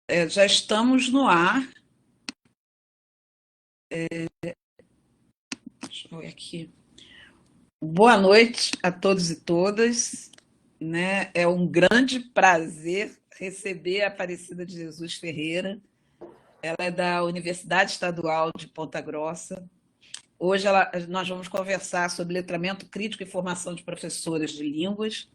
Já estamos no ar. Deixa eu ver aqui. Boa noite a todos e todas, né? É um grande prazer receber a Aparecida de Jesus Ferreira. Ela é da Universidade Estadual de Ponta Grossa. Hoje nós vamos conversar sobre letramento crítico e formação de professoras de línguas.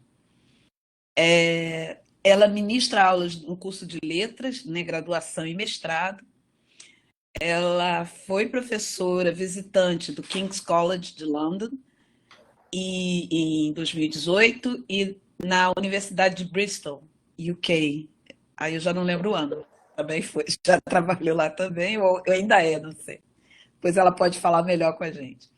Ela ministra aulas no curso de letras, né, graduação e mestrado. Ela foi professora visitante do King's College de London em 2018 e na Universidade de Bristol, UK. Aí eu já não lembro o ano. Também foi, já trabalhou lá também, ou ainda é, não sei. Pois ela pode falar melhor com a gente.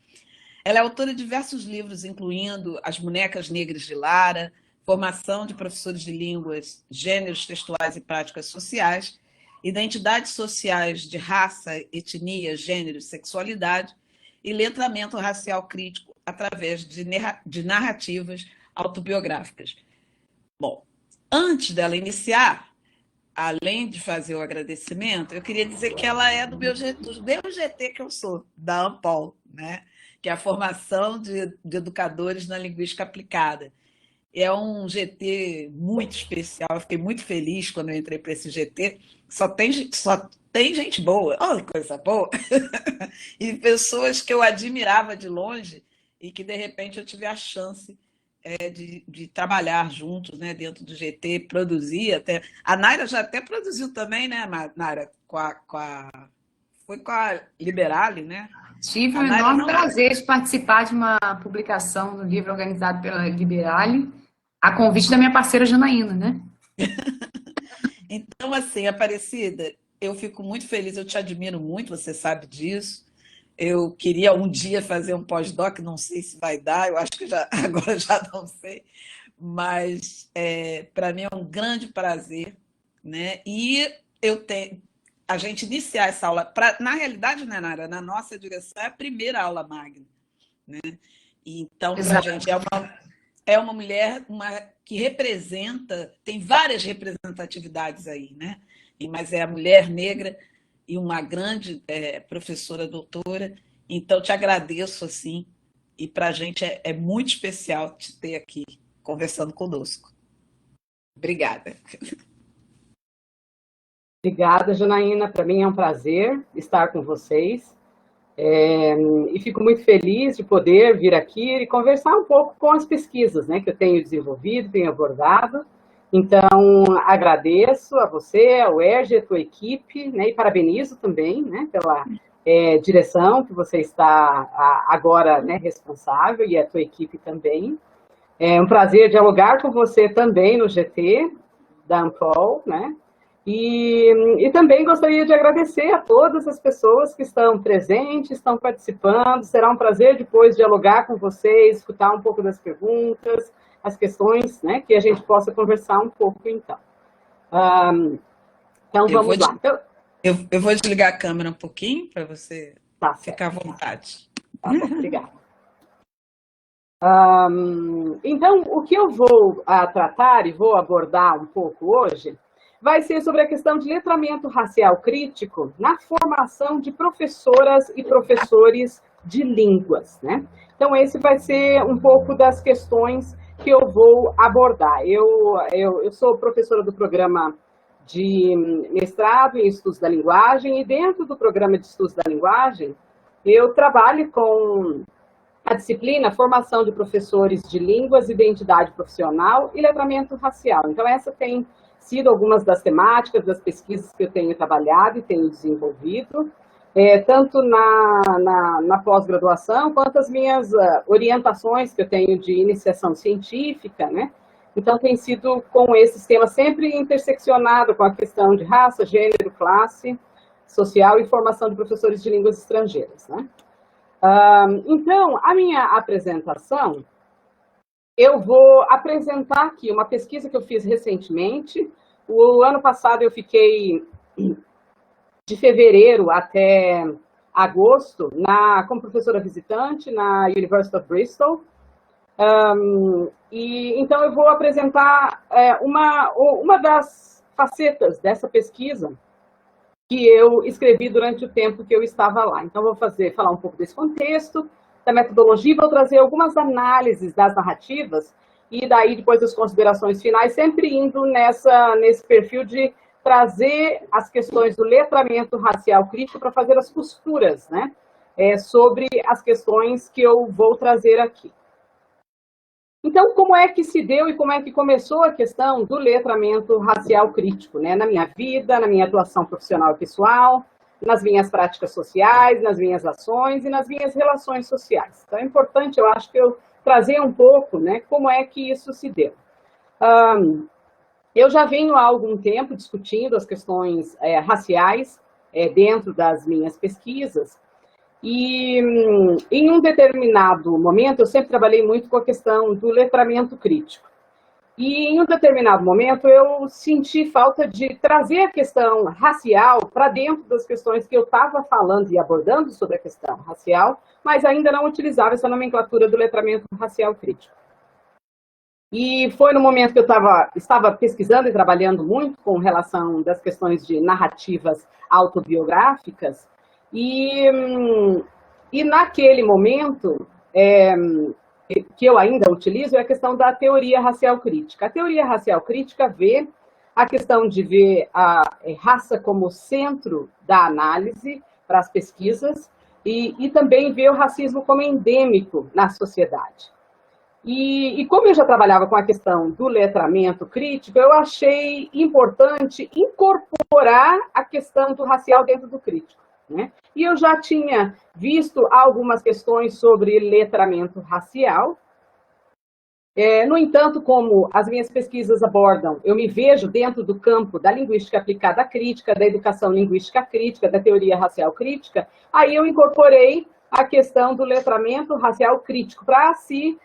Ela é autora de diversos livros, incluindo As Bonecas Negras de Lara, Formação de Professores de Línguas, Gêneros Textuais e Práticas Sociais, Identidades Sociais de Raça, Etnia, Gênero e Sexualidade, e Letramento Racial Crítico através de narrativas autobiográficas. Bom, antes dela iniciar, além de fazer o agradecimento, eu queria dizer que ela é do meu GT que eu sou, da Ampol, né? Que é a formação de educadores na linguística aplicada. É um GT muito especial, eu fiquei muito feliz quando eu entrei para esse GT. Só tem gente boa, olha que coisa boa, e pessoas que eu admirava de longe e que de repente eu tive a chance de trabalhar juntos, né, dentro do GT, produzir até. A Naira já até produziu também, né, Naira? Foi com a Liberale, né? Tive A o Naira enorme não. prazer de participar de uma publicação do livro organizado pela Liberale, a convite da minha parceira Janaína, né? Então, assim, Aparecida, eu fico muito feliz, eu te admiro muito, você sabe disso. Eu queria um dia fazer um pós-doc, não sei se vai dar, eu acho que já, agora já não sei, mas para mim é um grande prazer, né? E eu tenho a gente iniciar essa aula, na realidade, né, Nara, na nossa direção é a primeira aula magna, né? Então, para a Exato. gente é uma mulher que representa, tem várias representatividades aí, né? Mas é a mulher negra e uma grande professora doutora. Então, te agradeço assim, e para a gente é muito especial te ter aqui conversando conosco. Obrigada. Obrigada, Janaína. Para mim é um prazer estar com vocês. E fico muito feliz de poder vir aqui e conversar um pouco com as pesquisas, né, que eu tenho desenvolvido, tenho abordado. Então, agradeço a você, ao Erge, a tua equipe, né, e parabenizo também, né, pela direção que você está agora, né, responsável, e a tua equipe também. É um prazer dialogar com você também no GT da Ampol, né? E também gostaria de agradecer a todas as pessoas que estão presentes, estão participando. Será um prazer depois dialogar com vocês, escutar um pouco das perguntas, as questões, né, que a gente possa conversar um pouco, então. Então, Eu vou, vamos lá. Então, eu vou desligar a câmera um pouquinho para você tá ficar à certo. vontade. Tá bom, obrigada. Então, o que eu vou tratar e vou abordar um pouco hoje vai ser sobre a questão de letramento racial crítico na formação de professoras e professores de línguas, né? Então, esse vai ser um pouco das questões que eu vou abordar. Eu sou professora do programa de mestrado em estudos da linguagem e dentro do programa de estudos da linguagem eu trabalho com a disciplina Formação de Professores de Línguas, Identidade Profissional e Letramento Racial. Então, essa tem sido algumas das temáticas das pesquisas que eu tenho trabalhado e tenho desenvolvido, tanto na pós-graduação, quanto as minhas orientações que eu tenho de iniciação científica, né? Então, tem sido com esses temas sempre interseccionado com a questão de raça, gênero, classe social e formação de professores de línguas estrangeiras, né? Então, a minha apresentação, eu vou apresentar aqui uma pesquisa que eu fiz recentemente. O ano passado eu fiquei de fevereiro até agosto como professora visitante na University of Bristol. Então eu vou apresentar uma das facetas dessa pesquisa que eu escrevi durante o tempo que eu estava lá. Então, vou falar um pouco desse contexto, da metodologia, vou trazer algumas análises das narrativas, e daí depois as considerações finais, sempre indo nesse perfil de trazer as questões do letramento racial crítico para fazer as costuras, né, sobre as questões que eu vou trazer aqui. Então, como é que se deu e como é que começou a questão do letramento racial crítico, né, na minha vida, na minha atuação profissional e pessoal, nas minhas práticas sociais, nas minhas ações e nas minhas relações sociais. Então, é importante, eu acho, que eu trazer um pouco, né, como é que isso se deu. Eu já venho há algum tempo discutindo as questões raciais dentro das minhas pesquisas, e em um determinado momento, eu sempre trabalhei muito com a questão do letramento crítico. E em um determinado momento, eu senti falta de trazer a questão racial para dentro das questões que eu estava falando e abordando sobre a questão racial, mas ainda não utilizava essa nomenclatura do letramento racial crítico. E foi no momento que eu estava pesquisando e trabalhando muito com relação das questões de narrativas autobiográficas, e naquele momento, que eu ainda utilizo, é a questão da teoria racial crítica. A teoria racial crítica vê a questão de ver a raça como centro da análise para as pesquisas e também vê o racismo como endêmico na sociedade. E como eu já trabalhava com a questão do letramento crítico, eu achei importante incorporar a questão do racial dentro do crítico, né? E eu já tinha visto algumas questões sobre letramento racial. No entanto, como as minhas pesquisas abordam, eu me vejo dentro do campo da linguística aplicada à crítica, da educação linguística crítica, da teoria racial crítica, aí eu incorporei a questão do letramento racial crítico para se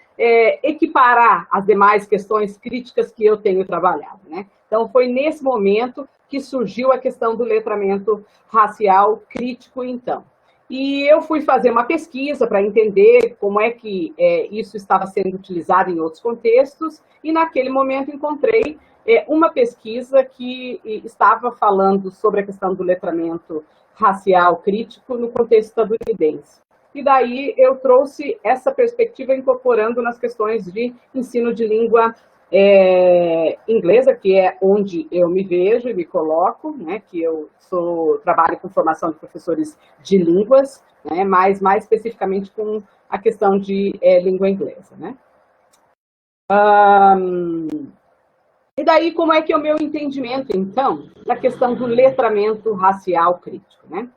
equiparar as demais questões críticas que eu tenho trabalhado, né? Então, foi nesse momento que surgiu a questão do letramento racial crítico, então. E eu fui fazer uma pesquisa para entender como é que isso estava sendo utilizado em outros contextos, e naquele momento encontrei uma pesquisa que estava falando sobre a questão do letramento racial crítico no contexto estadunidense. E daí eu trouxe essa perspectiva incorporando nas questões de ensino de língua inglesa, que é onde eu me vejo e me coloco, né, que eu trabalho com formação de professores de línguas, né, mas mais especificamente com a questão de língua inglesa, né. E daí, como é que é o meu entendimento, então, da questão do letramento racial crítico, né?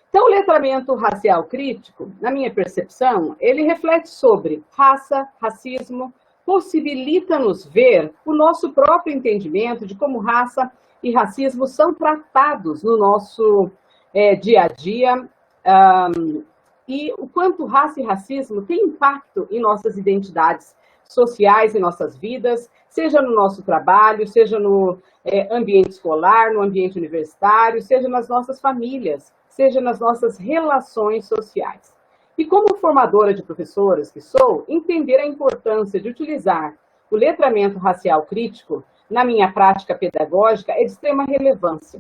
Então, o letramento racial crítico, na minha percepção, ele reflete sobre raça, racismo, possibilita-nos ver o nosso próprio entendimento de como raça e racismo são tratados no nosso dia a dia, e o quanto raça e racismo têm impacto em nossas identidades sociais, em nossas vidas, seja no nosso trabalho, seja no ambiente escolar, no ambiente universitário, seja nas nossas famílias, seja nas nossas relações sociais. E como formadora de professoras que sou, entender a importância de utilizar o letramento racial crítico na minha prática pedagógica é de extrema relevância,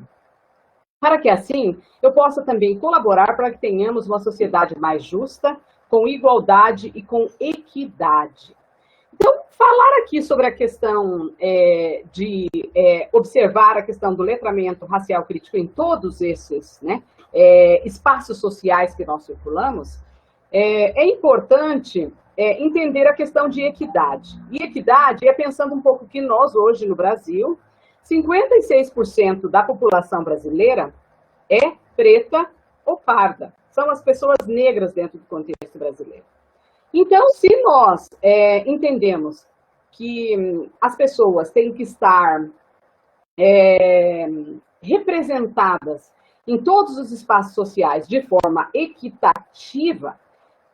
para que assim eu possa também colaborar para que tenhamos uma sociedade mais justa, com igualdade e com equidade. Então, falar aqui sobre a questão de observar a questão do letramento racial crítico em todos esses, né, espaços sociais que nós circulamos, é importante entender a questão de equidade. E equidade é pensando um pouco que nós, hoje no Brasil, 56% da população brasileira é preta ou parda. São as pessoas negras dentro do contexto brasileiro. Então, se nós entendemos que as pessoas têm que estar representadas em todos os espaços sociais de forma equitativa,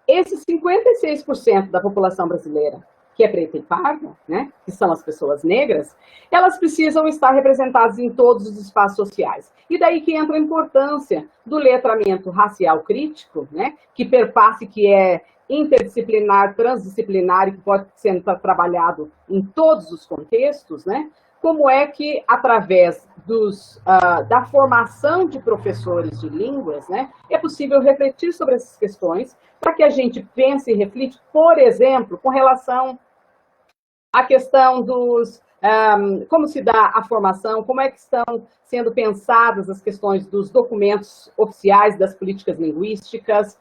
esses 56% da população brasileira, que é preta e parda, né, que são as pessoas negras, elas precisam estar representadas em todos os espaços sociais. E daí que entra a importância do letramento racial crítico, né, que perpasse, que é interdisciplinar, transdisciplinar e que pode ser trabalhado em todos os contextos, né, como é que, através da formação de professores de línguas, né, é possível refletir sobre essas questões para que a gente pense e reflita, por exemplo, com relação à questão como se dá a formação, como é que estão sendo pensadas as questões dos documentos oficiais das políticas linguísticas,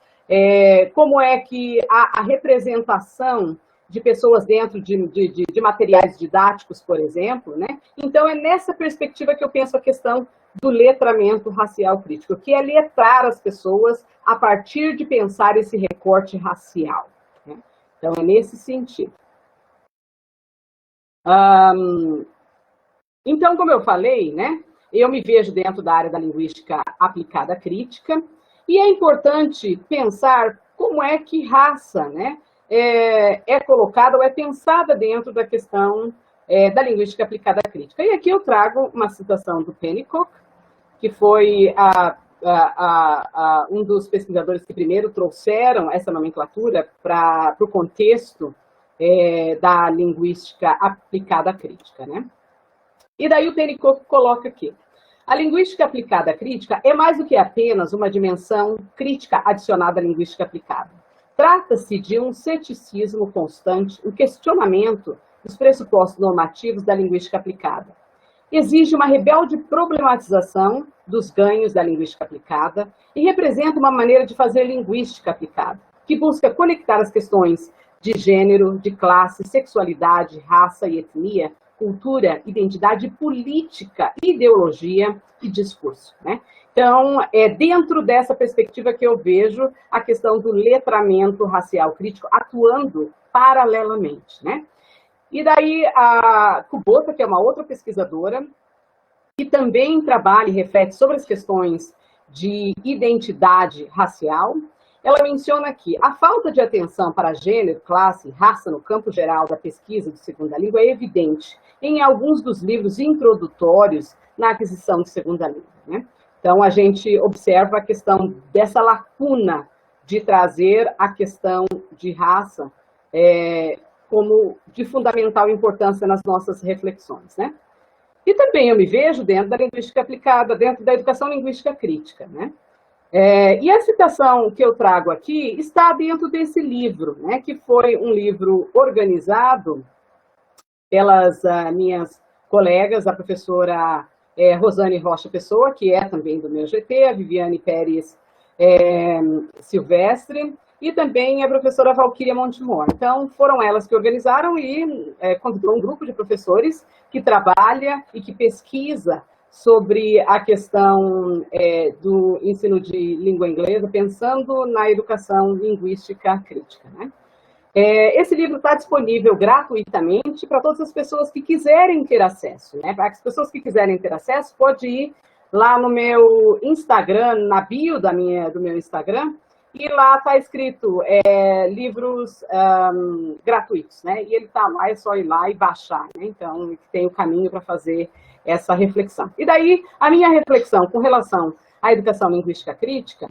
como é que a representação de pessoas dentro de materiais didáticos, por exemplo, né? Então, é nessa perspectiva que eu penso a questão do letramento racial crítico, que é letrar as pessoas a partir de pensar esse recorte racial, né? Então, é nesse sentido. Então, como eu falei, né, eu me vejo dentro da área da linguística aplicada crítica, e é importante pensar como é que raça, né, é colocada ou é pensada dentro da questão da linguística aplicada crítica. E aqui eu trago uma citação do Pennycook, que foi um dos pesquisadores que primeiro trouxeram essa nomenclatura para o contexto da linguística aplicada crítica, né? E daí o Pennycook coloca aqui: a linguística aplicada crítica é mais do que apenas uma dimensão crítica adicionada à linguística aplicada. Trata-se de um ceticismo constante, um questionamento dos pressupostos normativos da linguística aplicada. Exige uma rebelde problematização dos ganhos da linguística aplicada e representa uma maneira de fazer linguística aplicada, que busca conectar as questões de gênero, de classe, sexualidade, raça e etnia, cultura, identidade política, ideologia e discurso, né? Então, é dentro dessa perspectiva que eu vejo a questão do letramento racial crítico atuando paralelamente, né? E daí a Kubota, que é uma outra pesquisadora, que também trabalha e reflete sobre as questões de identidade racial, ela menciona aqui: a falta de atenção para gênero, classe e raça no campo geral da pesquisa de segunda língua é evidente em alguns dos livros introdutórios na aquisição de segunda língua, né? Então, a gente observa a questão dessa lacuna de trazer a questão de raça como de fundamental importância nas nossas reflexões, né? E também eu me vejo dentro da linguística aplicada, dentro da educação linguística crítica, né? E a citação que eu trago aqui está dentro desse livro, né, que foi um livro organizado pelas minhas colegas, a professora Rosane Rocha Pessoa, que é também do meu GT, a Viviane Pérez Silvestre, e também a professora Valquíria Montemor. Então, foram elas que organizaram e convidou um grupo de professores que trabalha e que pesquisa sobre a questão do ensino de língua inglesa, pensando na educação linguística crítica, né? Esse livro está disponível gratuitamente para todas as pessoas que quiserem ter acesso, né? Para as pessoas que quiserem ter acesso, pode ir lá no meu Instagram, na bio do meu Instagram, e lá está escrito livros gratuitos, né? E ele está lá, é só ir lá e baixar, né? Então, tem o caminho para fazer essa reflexão. E daí, a minha reflexão com relação à educação linguística crítica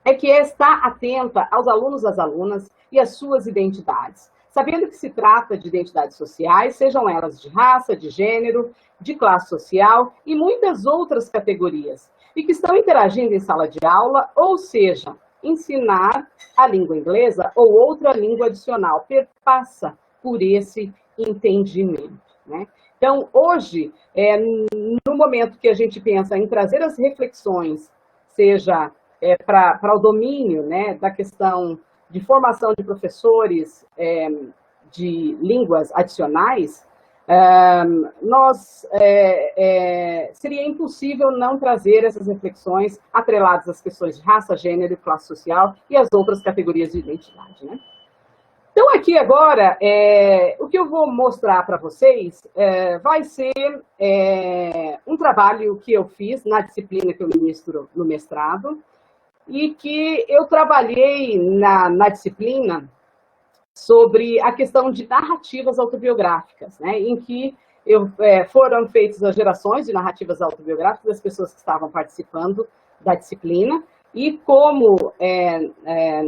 é que está atenta aos alunos e às alunas e às suas identidades, sabendo que se trata de identidades sociais, sejam elas de raça, de gênero, de classe social e muitas outras categorias, e que estão interagindo em sala de aula, ou seja, ensinar a língua inglesa ou outra língua adicional, perpassa por esse entendimento, né? Então, hoje, no momento que a gente pensa em trazer as reflexões, seja para o domínio, né, da questão de formação de professores de línguas adicionais, seria impossível não trazer essas reflexões atreladas às questões de raça, gênero, classe social e as outras categorias de identidade, né? Então, aqui agora, o que eu vou mostrar para vocês vai ser um trabalho que eu fiz na disciplina que eu ministro no mestrado e que eu trabalhei na disciplina sobre a questão de narrativas autobiográficas, né, em que foram feitas as gerações de narrativas autobiográficas das pessoas que estavam participando da disciplina. E como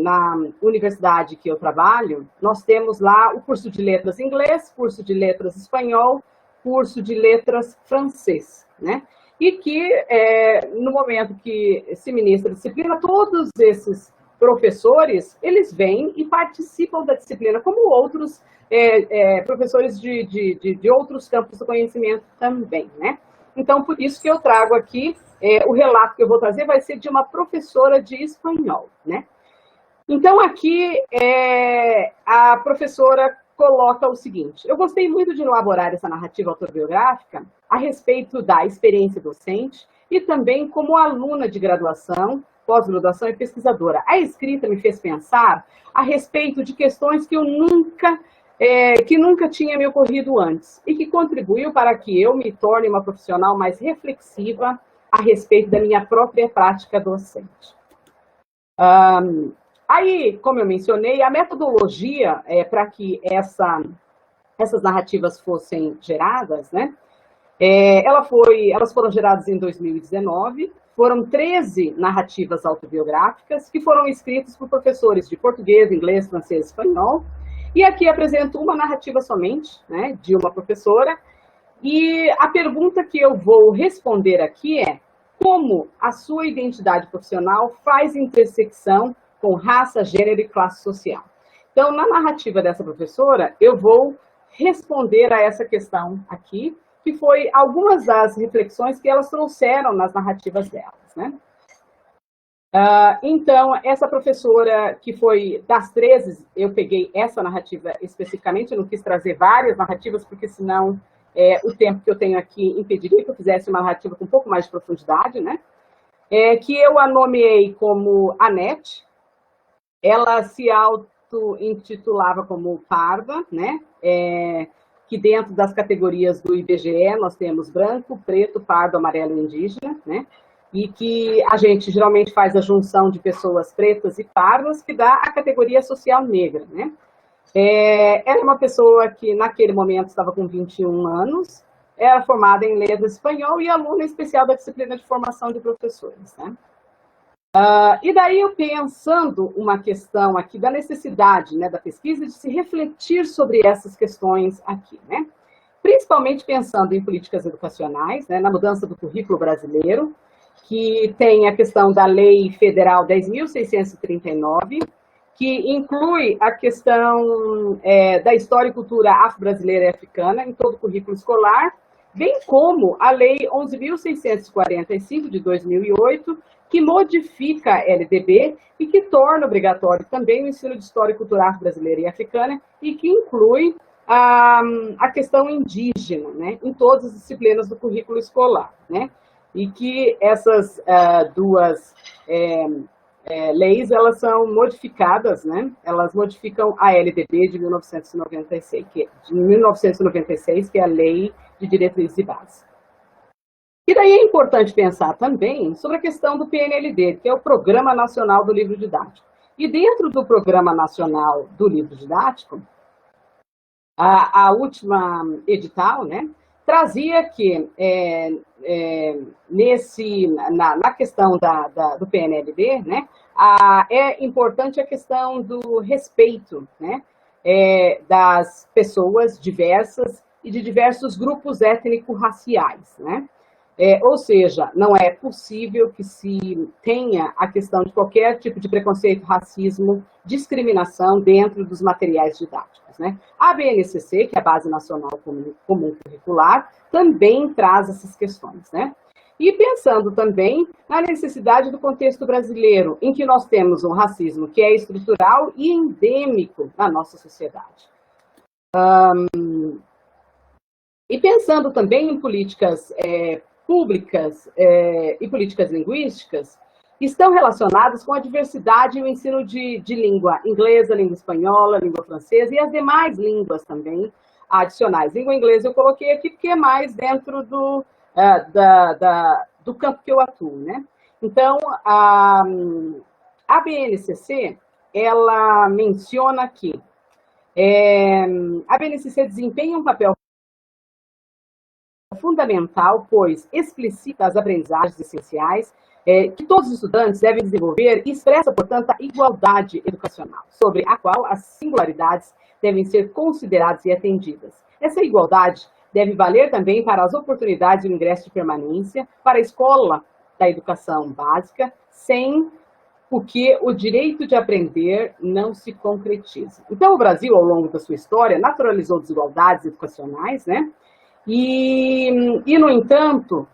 na universidade que eu trabalho, nós temos lá o curso de letras inglês, curso de letras espanhol, curso de letras francês, né? e que, no momento que se ministra a disciplina, todos esses professores, eles vêm e participam da disciplina, como outros professores de outros campos do conhecimento também, né? Então, por isso que eu trago aqui, o relato que eu vou trazer vai ser de uma professora de espanhol, né? Então, aqui, a professora coloca o seguinte: eu gostei muito de elaborar essa narrativa autobiográfica a respeito da experiência docente e também como aluna de graduação, pós-graduação e pesquisadora. A escrita me fez pensar a respeito de questões que nunca tinha me ocorrido antes e que contribuiu para que eu me torne uma profissional mais reflexiva a respeito da minha própria prática docente. Aí, como eu mencionei, a metodologia para que essas narrativas fossem geradas, né? Elas foram geradas em 2019, foram 13 narrativas autobiográficas que foram escritas por professores de português, inglês, francês e espanhol. E aqui apresento uma narrativa somente, né, de uma professora. E a pergunta que eu vou responder aqui é: como a sua identidade profissional faz intersecção com raça, gênero e classe social? Então, na narrativa dessa professora, eu vou responder a essa questão aqui, que foi algumas das reflexões que elas trouxeram nas narrativas delas, né? Então, essa professora, que foi das 13, eu peguei essa narrativa especificamente, eu não quis trazer várias narrativas, porque senão o tempo que eu tenho aqui impediria que eu fizesse uma narrativa com um pouco mais de profundidade, né? Que eu a nomeei como Anete. Ela se auto-intitulava como parda, né? Que dentro das categorias do IBGE nós temos branco, preto, pardo, amarelo e indígena, né? E que a gente geralmente faz a junção de pessoas pretas e pardas, que dá a categoria social negra, né? Ela é uma pessoa que naquele momento estava com 21 anos, era formada em letras espanhol e aluna especial da disciplina de formação de professores, né? E daí eu pensando uma questão aqui da necessidade, né, da pesquisa de se refletir sobre essas questões aqui, né? Principalmente pensando em políticas educacionais, né, na mudança do currículo brasileiro, que tem a questão da Lei Federal 10.639, que inclui a questão da história e cultura afro-brasileira e africana em todo o currículo escolar, bem como a Lei 11.645, de 2008, que modifica a LDB e que torna obrigatório também o ensino de história e cultura afro-brasileira e africana e que inclui a questão indígena, né, em todas as disciplinas do currículo escolar, né? E que essas duas leis, elas são modificadas, né? Elas modificam a LDB de 1996, que é a Lei de Diretrizes e Bases. E daí é importante pensar também sobre a questão do PNLD, que é o Programa Nacional do Livro Didático. E dentro do Programa Nacional do Livro Didático, a última edital, né, trazia que na questão do PNLD, né, é importante a questão do respeito, né, das pessoas diversas e de diversos grupos étnico-raciais, né? Ou seja, não é possível que se tenha a questão de qualquer tipo de preconceito, racismo, discriminação dentro dos materiais didáticos, né? A BNCC, que é a Base Nacional Comum Curricular, também traz essas questões, né? E pensando também na necessidade do contexto brasileiro, em que nós temos um racismo que é estrutural e endêmico na nossa sociedade. E pensando também em políticas públicas e políticas linguísticas, estão relacionadas com a diversidade e o ensino de língua inglesa, língua espanhola, língua francesa e as demais línguas também adicionais. Língua inglesa eu coloquei aqui porque é mais dentro do campo que eu atuo, né? Então, a BNCC, ela menciona que a BNCC desempenha um papel fundamental, pois explicita as aprendizagens essenciais que todos os estudantes devem desenvolver e expressa, portanto, a igualdade educacional, sobre a qual as singularidades devem ser consideradas e atendidas. Essa igualdade deve valer também para as oportunidades de ingresso de permanência para a escola da educação básica, sem o que o direito de aprender não se concretiza. Então, o Brasil, ao longo da sua história, naturalizou desigualdades educacionais, né? No entanto,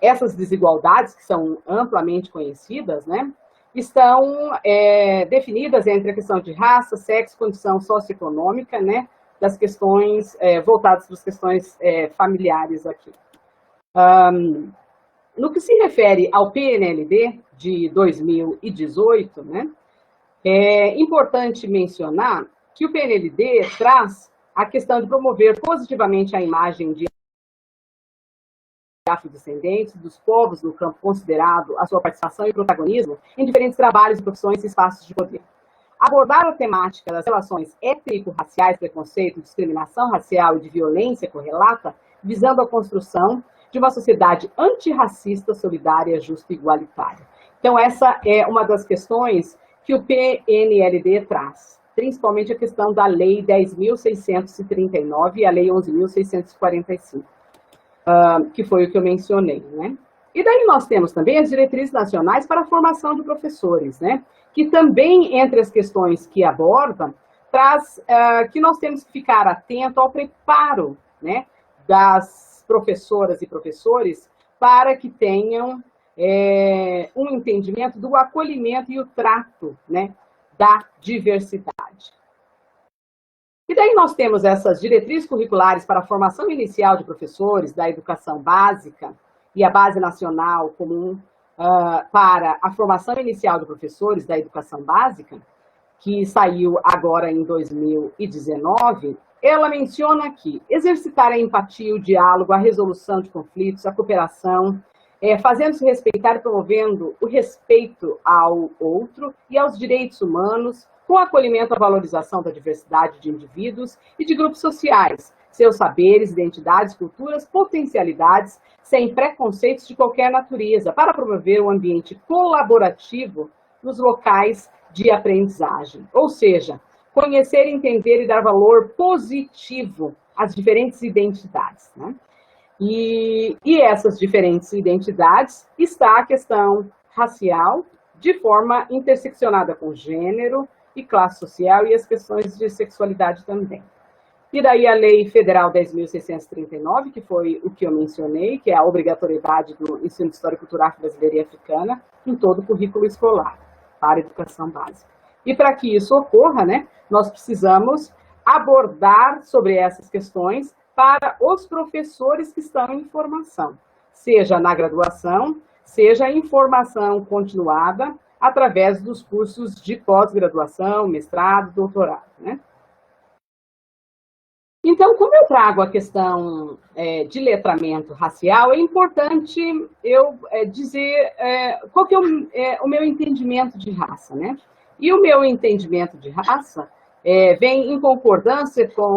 essas desigualdades, que são amplamente conhecidas, né, estão definidas entre a questão de raça, sexo, condição socioeconômica, né, das questões voltadas para as questões familiares aqui. No que se refere ao PNLD de 2018, né, é importante mencionar que o PNLD traz a questão de promover positivamente a imagem de afrodescendentes, dos povos no campo, considerado a sua participação e protagonismo em diferentes trabalhos, profissões e espaços de poder. Abordar a temática das relações étnico-raciais, preconceito, discriminação racial e de violência correlata, visando a construção de uma sociedade antirracista, solidária, justa e igualitária. Então, essa é uma das questões que o PNLD traz, principalmente a questão da Lei 10.639 e a Lei 11.645, que foi o que eu mencionei, né? E daí nós temos também as diretrizes nacionais para a formação de professores, né? Que também, entre as questões que aborda, traz que nós temos que ficar atento ao preparo, né, das professoras e professores para que tenham um entendimento do acolhimento e o trato, né, da diversidade. E daí nós temos essas diretrizes curriculares para a formação inicial de professores da educação básica e a Base Nacional Comum para a formação inicial de professores da educação básica, que saiu agora em 2019, ela menciona aqui exercitar a empatia, o diálogo, a resolução de conflitos, a cooperação, fazendo-se respeitar e promovendo o respeito ao outro e aos direitos humanos, com acolhimento à valorização da diversidade de indivíduos e de grupos sociais, seus saberes, identidades, culturas, potencialidades, sem preconceitos de qualquer natureza, para promover um ambiente colaborativo nos locais de aprendizagem. Ou seja, conhecer, entender e dar valor positivo às diferentes identidades, né? E essas diferentes identidades está a questão racial, de forma interseccionada com gênero e classe social, e as questões de sexualidade também. E daí a Lei Federal 10.639, que foi o que eu mencionei, que é a obrigatoriedade do ensino de História Cultural Brasileira e Africana em todo o currículo escolar, para a educação básica. E para que isso ocorra, né, nós precisamos abordar sobre essas questões para os professores que estão em formação, seja na graduação, seja em formação continuada, através dos cursos de pós-graduação, mestrado, doutorado, né? Então, como eu trago a questão de letramento racial, é importante eu dizer qual que é o meu entendimento de raça, né? E o meu entendimento de raça vem em concordância com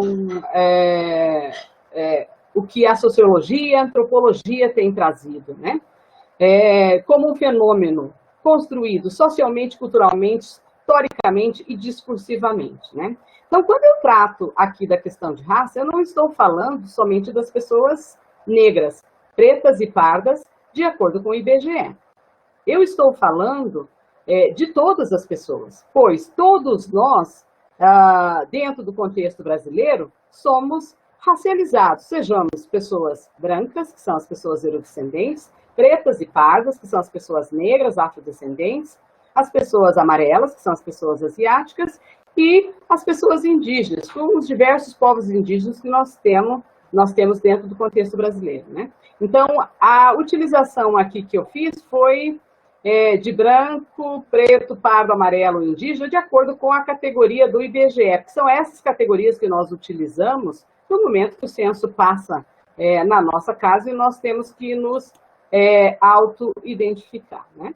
o que a sociologia e a antropologia têm trazido, né? Como um fenômeno construído socialmente, culturalmente, historicamente e discursivamente, né? Então, quando eu trato aqui da questão de raça, eu não estou falando somente das pessoas negras, pretas e pardas, de acordo com o IBGE. Eu estou falando de todas as pessoas, pois todos nós, dentro do contexto brasileiro, somos racializados, sejamos pessoas brancas, que são as pessoas eurodescendentes, pretas e pardas, que são as pessoas negras, afrodescendentes, as pessoas amarelas, que são as pessoas asiáticas, e as pessoas indígenas, com os diversos povos indígenas que nós temos dentro do contexto brasileiro, né? Então, a utilização aqui que eu fiz foi de branco, preto, pardo, amarelo e indígena, de acordo com a categoria do IBGE, que são essas categorias que nós utilizamos no momento que o censo passa na nossa casa e nós temos que nos auto-identificar, né?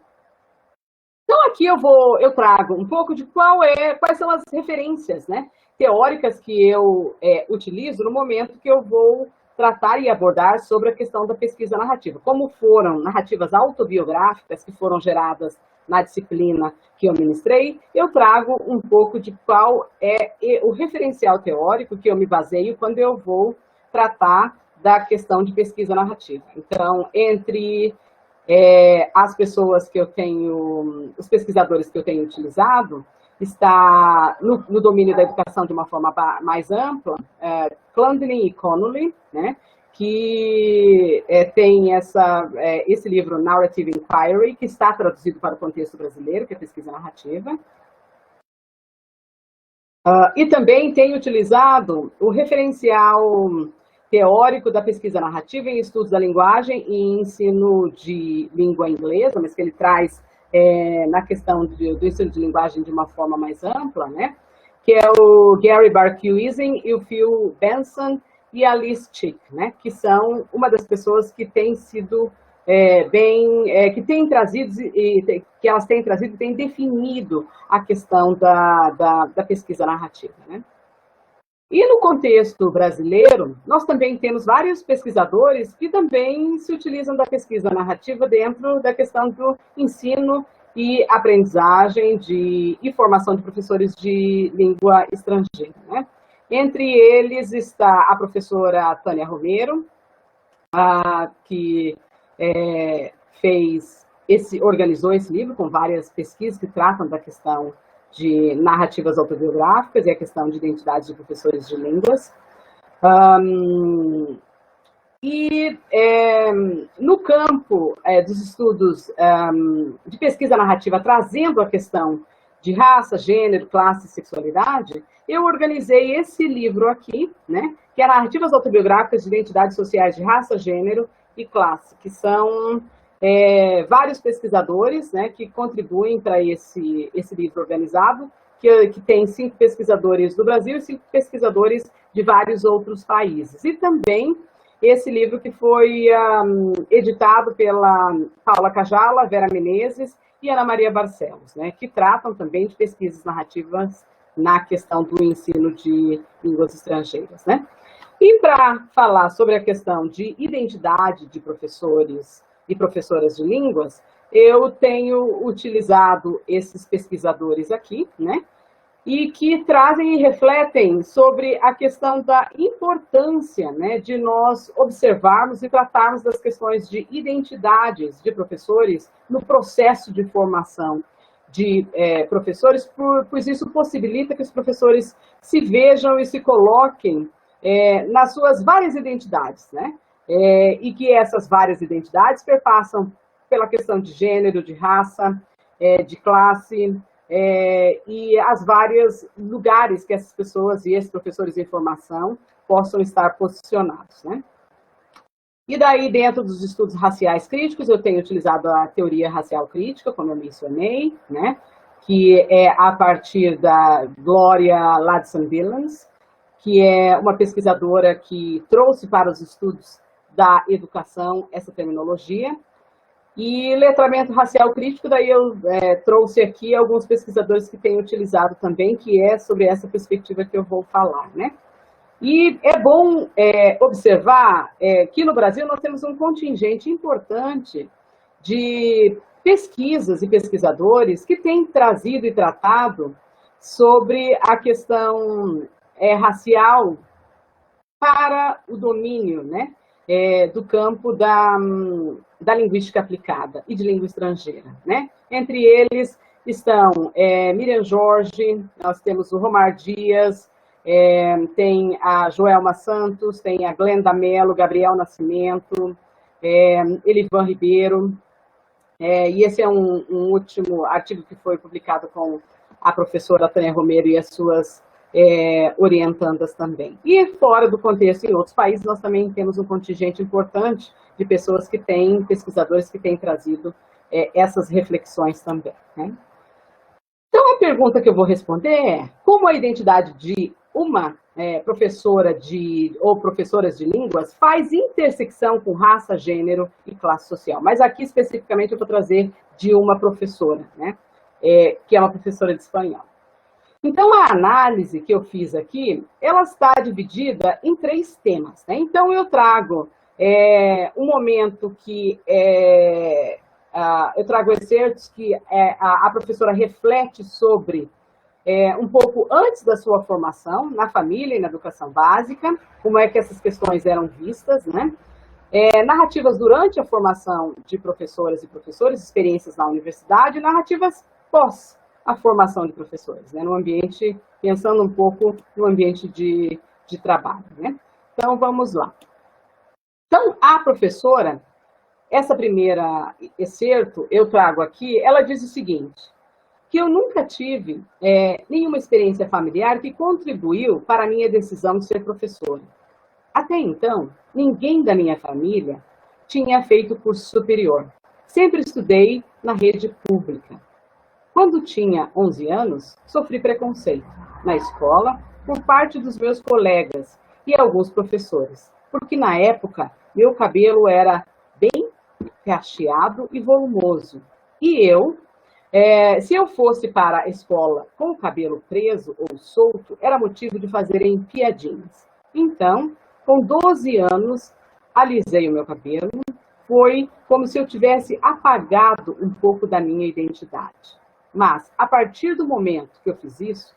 Então, aqui eu trago um pouco de quais são as referências, né, teóricas que eu utilizo no momento que eu vou tratar e abordar sobre a questão da pesquisa narrativa. Como foram narrativas autobiográficas que foram geradas na disciplina que eu ministrei, eu trago um pouco de qual é o referencial teórico que eu me baseio quando eu vou tratar da questão de pesquisa narrativa. Então, entre as pessoas que eu tenho, os pesquisadores que eu tenho utilizado, está no domínio da educação de uma forma mais ampla, Clondney e Connolly, né, que tem esse livro Narrative Inquiry, que está traduzido para o contexto brasileiro, que é pesquisa narrativa. E também tem utilizado o referencial teórico da pesquisa narrativa em estudos da linguagem e ensino de língua inglesa, mas que ele traz na questão do ensino de linguagem de uma forma mais ampla, né? Que é o Gary Barkhuizen e o Phil Benson e a Liz Chick, né? Que são uma das pessoas que têm sido que têm trazido que elas têm trazido e têm definido a questão da pesquisa narrativa, né? E no contexto brasileiro, nós também temos vários pesquisadores que também se utilizam da pesquisa narrativa dentro da questão do ensino e aprendizagem e formação de professores de língua estrangeira, né? Entre eles está a professora Tânia Romero, que organizou esse livro com várias pesquisas que tratam da questão de narrativas autobiográficas e a questão de identidade de professores de línguas. No campo dos estudos de pesquisa narrativa, trazendo a questão de raça, gênero, classe e sexualidade, eu organizei esse livro aqui, né, que é Narrativas Autobiográficas de Identidades Sociais de Raça, Gênero e Classe, que são vários pesquisadores, né, que contribuem para esse livro organizado, que tem 5 pesquisadores do Brasil e 5 pesquisadores de vários outros países. E também esse livro que foi editado pela Paula Cajala, Vera Menezes e Ana Maria Barcelos, né, que tratam também de pesquisas narrativas na questão do ensino de línguas estrangeiras, né? E para falar sobre a questão de identidade de professores e professoras de línguas, eu tenho utilizado esses pesquisadores aqui, né? E que trazem e refletem sobre a questão da importância, né, de nós observarmos e tratarmos das questões de identidades de professores no processo de formação de professores, pois isso possibilita que os professores se vejam e se coloquem nas suas várias identidades, né? E que essas várias identidades perpassam pela questão de gênero, de raça, de classe, e as vários lugares que essas pessoas e esses professores em formação possam estar posicionados, né? E daí, dentro dos estudos raciais críticos, eu tenho utilizado a teoria racial crítica, como eu mencionei, né? Que é a partir da Gloria Ladson-Billings, que é uma pesquisadora que trouxe para os estudos da educação essa terminologia. E letramento racial crítico, daí eu trouxe aqui alguns pesquisadores que têm utilizado também, que é sobre essa perspectiva que eu vou falar, né? E é bom observar que no Brasil nós temos um contingente importante de pesquisas e pesquisadores que têm trazido e tratado sobre a questão racial para o domínio, né, do campo da linguística aplicada e de língua estrangeira, né? Entre eles estão Miriam Jorge, nós temos o Romar Dias, tem a Joelma Santos, tem a Glenda Mello, Gabriel Nascimento, Elivan Ribeiro, e esse é um último artigo que foi publicado com a professora Tânia Romero e as suas orientandas também. E fora do contexto, em outros países, nós também temos um contingente importante de pessoas que têm, pesquisadores que têm trazido essas reflexões também, né? Então, a pergunta que eu vou responder é: como a identidade de uma professora ou professoras de línguas faz intersecção com raça, gênero e classe social? Mas aqui, especificamente, eu vou trazer de uma professora, né? Que é uma professora de espanhol. Então, a análise que eu fiz aqui, ela está dividida em 3 temas, né? Então, eu trago um momento que eu trago excertos que a professora reflete sobre um pouco antes da sua formação, na família e na educação básica, como é que essas questões eram vistas, né? Narrativas durante a formação de professoras e professores, experiências na universidade, e narrativas pós a formação de professores, né? No ambiente, pensando um pouco no ambiente de trabalho, né? Então, vamos lá. Então, a professora, essa primeira excerto, eu trago aqui, ela diz o seguinte, que eu nunca tive nenhuma experiência familiar que contribuiu para a minha decisão de ser professora. Até então, ninguém da minha família tinha feito curso superior. Sempre estudei na rede pública. Quando tinha 11 anos, sofri preconceito na escola por parte dos meus colegas e alguns professores, porque na época meu cabelo era bem cacheado e volumoso. E se eu fosse para a escola com o cabelo preso ou solto, era motivo de fazerem piadinhas. Então, com 12 anos, alisei o meu cabelo. Foi como se eu tivesse apagado um pouco da minha identidade. Mas, a partir do momento que eu fiz isso,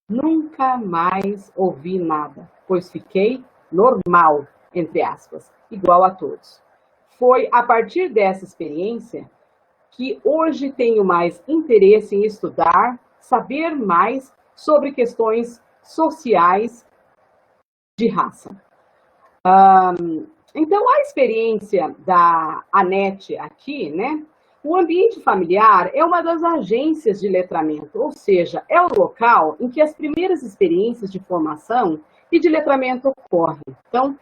nunca mais ouvi nada, pois fiquei normal, entre aspas, igual a todos. Foi a partir dessa experiência que hoje tenho mais interesse em estudar, saber mais sobre questões sociais de raça. Então, a experiência da Anete aqui, né? O ambiente familiar é uma das agências de letramento, ou seja, é o local em que as primeiras experiências de formação e de letramento ocorrem. Então,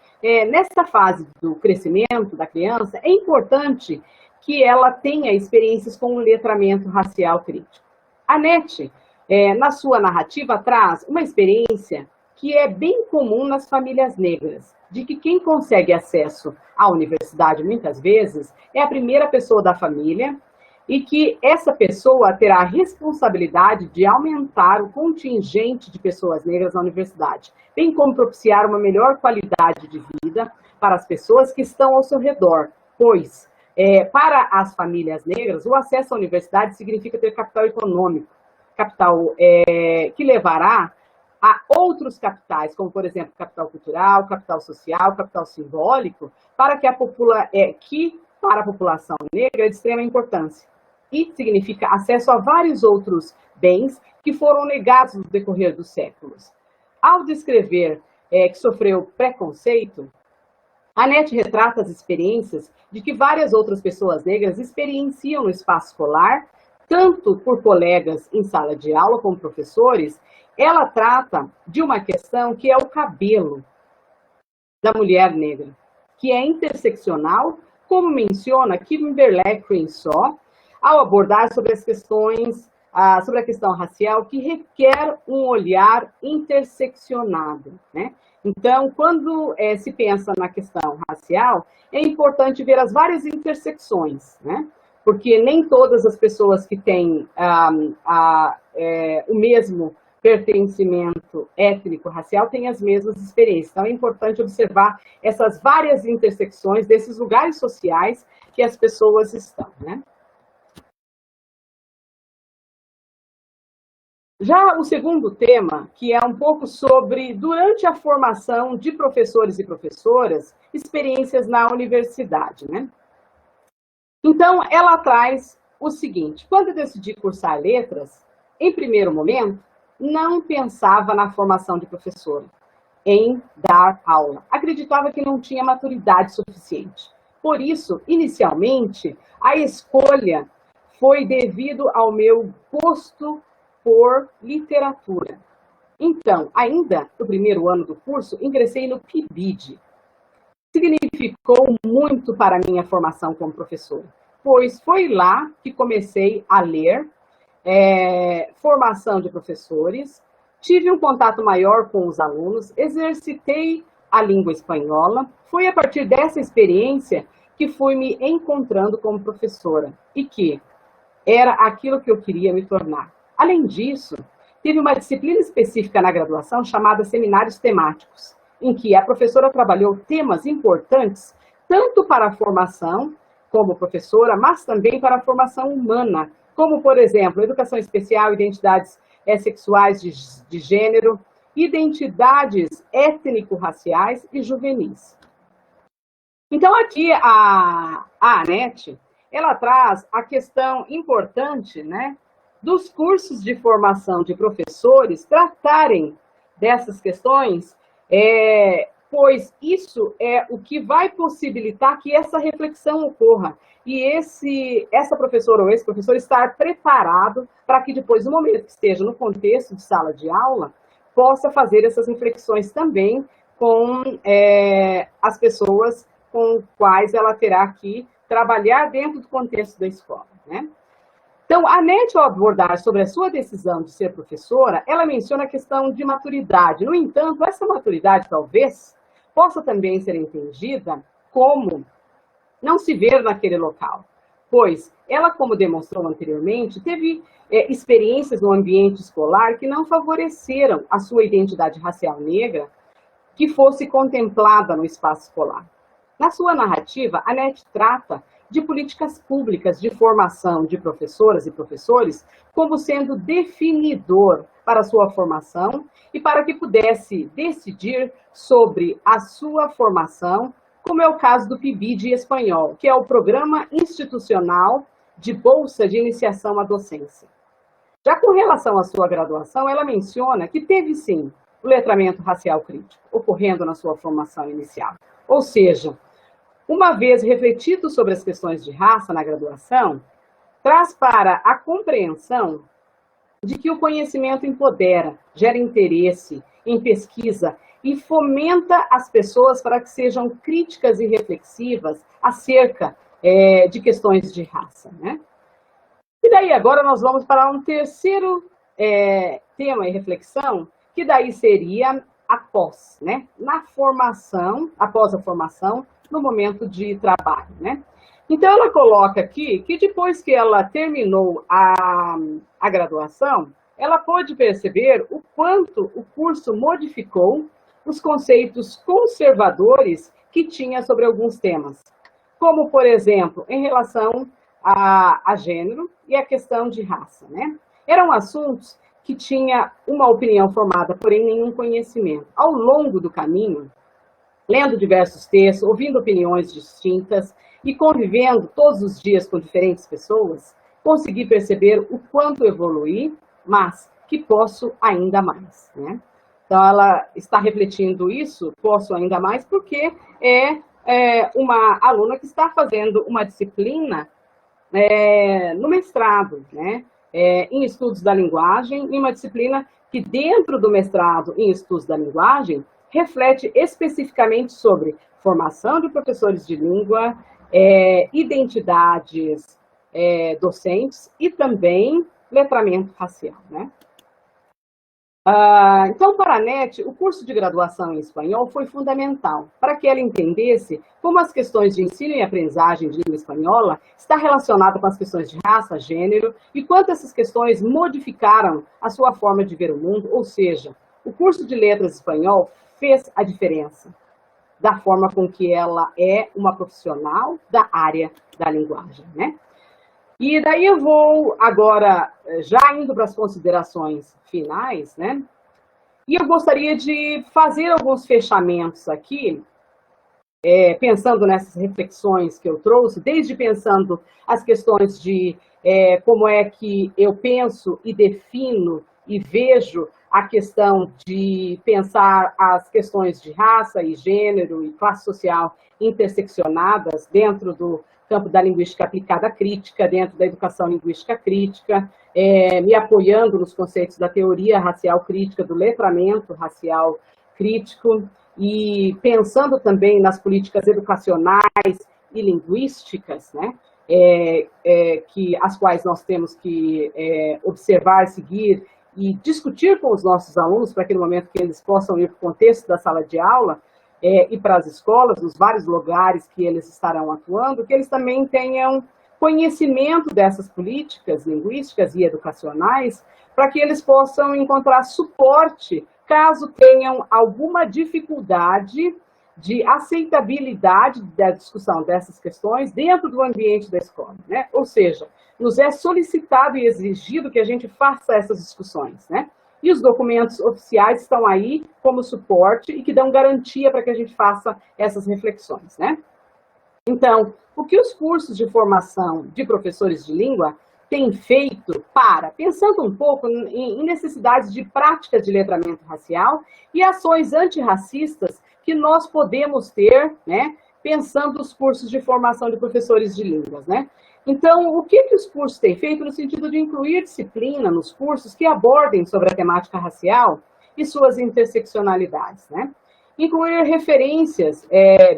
nessa fase do crescimento da criança, é importante que ela tenha experiências com o letramento racial crítico. A Anete, na sua narrativa, traz uma experiência que é bem comum nas famílias negras, de que quem consegue acesso à universidade, muitas vezes, é a primeira pessoa da família e que essa pessoa terá a responsabilidade de aumentar o contingente de pessoas negras na universidade, bem como propiciar uma melhor qualidade de vida para as pessoas que estão ao seu redor, pois, para as famílias negras, o acesso à universidade significa ter capital econômico, capital que levará a outros capitais, como, por exemplo, capital cultural, capital social, capital simbólico, para que para a população negra é de extrema importância. E significa acesso a vários outros bens que foram negados no decorrer dos séculos. Ao descrever que sofreu preconceito, a Anete retrata as experiências de que várias outras pessoas negras experienciam no espaço escolar, tanto por colegas em sala de aula como professores. Ela trata de uma questão que é o cabelo da mulher negra, que é interseccional, como menciona Kimberlé Crenshaw, ao abordar sobre as questões, sobre a questão racial, que requer um olhar interseccionado, né? Então, quando se pensa na questão racial, é importante ver as várias intersecções, né? Porque nem todas as pessoas que têm o mesmo pertencimento étnico-racial têm as mesmas experiências. Então, é importante observar essas várias intersecções desses lugares sociais que as pessoas estão, né? Já o segundo tema, que é um pouco sobre, durante a formação de professores e professoras, experiências na universidade, né? Então, ela traz o seguinte: quando eu decidi cursar letras, em primeiro momento, não pensava na formação de professora, em dar aula. Acreditava que não tinha maturidade suficiente. Por isso, inicialmente, a escolha foi devido ao meu gosto por literatura. Então, ainda no primeiro ano do curso, ingressei no PIBID. Significou muito para a minha formação como professora, pois foi lá que comecei a ler formação de professores, tive um contato maior com os alunos, exercitei a língua espanhola. Foi a partir dessa experiência que fui me encontrando como professora e que era aquilo que eu queria me tornar. Além disso, tive uma disciplina específica na graduação chamada Seminários Temáticos, em que a professora trabalhou temas importantes tanto para a formação como professora, mas também para a formação humana, como, por exemplo, educação especial, identidades sexuais de gênero, identidades étnico-raciais e juvenis. Então, aqui a Anete, ela traz a questão importante, né, dos cursos de formação de professores tratarem dessas questões, pois isso é o que vai possibilitar que essa reflexão ocorra e essa professora ou esse professor estar preparado para que depois, no momento que esteja no contexto de sala de aula, possa fazer essas reflexões também com as pessoas com quais ela terá que trabalhar dentro do contexto da escola, né? Então, a Anete, ao abordar sobre a sua decisão de ser professora, ela menciona a questão de maturidade. No entanto, essa maturidade, talvez, possa também ser entendida como não se ver naquele local, pois ela, como demonstrou anteriormente, teve experiências no ambiente escolar que não favoreceram a sua identidade racial negra que fosse contemplada no espaço escolar. Na sua narrativa, a Anete trata de políticas públicas de formação de professoras e professores como sendo definidor para a sua formação e para que pudesse decidir sobre a sua formação, como é o caso do PIBID espanhol, que é o Programa Institucional de Bolsa de Iniciação à Docência. Já com relação à sua graduação, ela menciona que teve sim o letramento racial crítico ocorrendo na sua formação inicial. Ou seja, uma vez refletido sobre as questões de raça na graduação, traz para a compreensão de que o conhecimento empodera, gera interesse em pesquisa e fomenta as pessoas para que sejam críticas e reflexivas acerca de questões de raça, né? E daí agora nós vamos para um terceiro tema e reflexão, que daí seria após, né? Na formação, após a formação, no momento de trabalho, né? Então, ela coloca aqui que depois que ela terminou a graduação, ela pôde perceber o quanto o curso modificou os conceitos conservadores que tinha sobre alguns temas, como, por exemplo, em relação a gênero e a questão de raça, né? Eram assuntos que tinha uma opinião formada, porém nenhum conhecimento. Ao longo do caminho, lendo diversos textos, ouvindo opiniões distintas e convivendo todos os dias com diferentes pessoas, consegui perceber o quanto evoluí, mas que posso ainda mais, né? Então, ela está refletindo isso, posso ainda mais, porque é uma aluna que está fazendo uma disciplina no mestrado, né? Em estudos da linguagem, em uma disciplina que dentro do mestrado em estudos da linguagem reflete especificamente sobre formação de professores de língua, identidades docentes e também letramento racial, né? Então, para a Anete, o curso de graduação em espanhol foi fundamental para que ela entendesse como as questões de ensino e aprendizagem de língua espanhola está relacionada com as questões de raça, gênero e quanto essas questões modificaram a sua forma de ver o mundo, ou seja, o curso de letras espanhol fez a diferença da forma com que ela é uma profissional da área da linguagem, né? E daí eu vou agora, já indo para as considerações finais, né? E eu gostaria de fazer alguns fechamentos aqui, pensando nessas reflexões que eu trouxe, desde pensando as questões de como é que eu penso e defino e vejo a questão de pensar as questões de raça e gênero e classe social interseccionadas dentro do campo da linguística aplicada crítica, dentro da educação linguística crítica, me apoiando nos conceitos da teoria racial crítica, do letramento racial crítico, e pensando também nas políticas educacionais e linguísticas, né, as quais nós temos que observar, seguir e discutir com os nossos alunos, para que no momento que eles possam ir para o contexto da sala de aula, e para as escolas, nos vários lugares que eles estarão atuando, que eles também tenham conhecimento dessas políticas linguísticas e educacionais, para que eles possam encontrar suporte caso tenham alguma dificuldade de aceitabilidade da discussão dessas questões dentro do ambiente da escola, né? Ou seja, nos é solicitado e exigido que a gente faça essas discussões, né? E os documentos oficiais estão aí como suporte e que dão garantia para que a gente faça essas reflexões, né? Então, o que os cursos de formação de professores de língua têm feito pensando um pouco em necessidades de práticas de letramento racial e ações antirracistas que nós podemos ter, né, pensando os cursos de formação de professores de línguas, né? Então, o que os cursos têm feito no sentido de incluir disciplina nos cursos que abordem sobre a temática racial e suas interseccionalidades, né? Incluir referências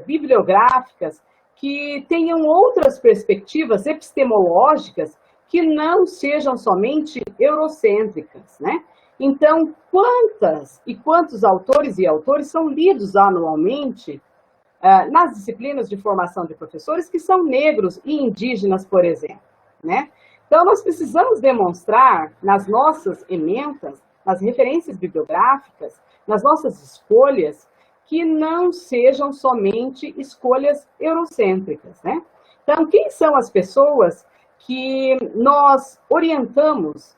bibliográficas que tenham outras perspectivas epistemológicas que não sejam somente eurocêntricas, né? Então, quantas e quantos autores e autores são lidos anualmente nas disciplinas de formação de professores que são negros e indígenas, por exemplo, né? Então, nós precisamos demonstrar nas nossas ementas, nas referências bibliográficas, nas nossas escolhas, que não sejam somente escolhas eurocêntricas, né? Então, quem são as pessoas que nós orientamos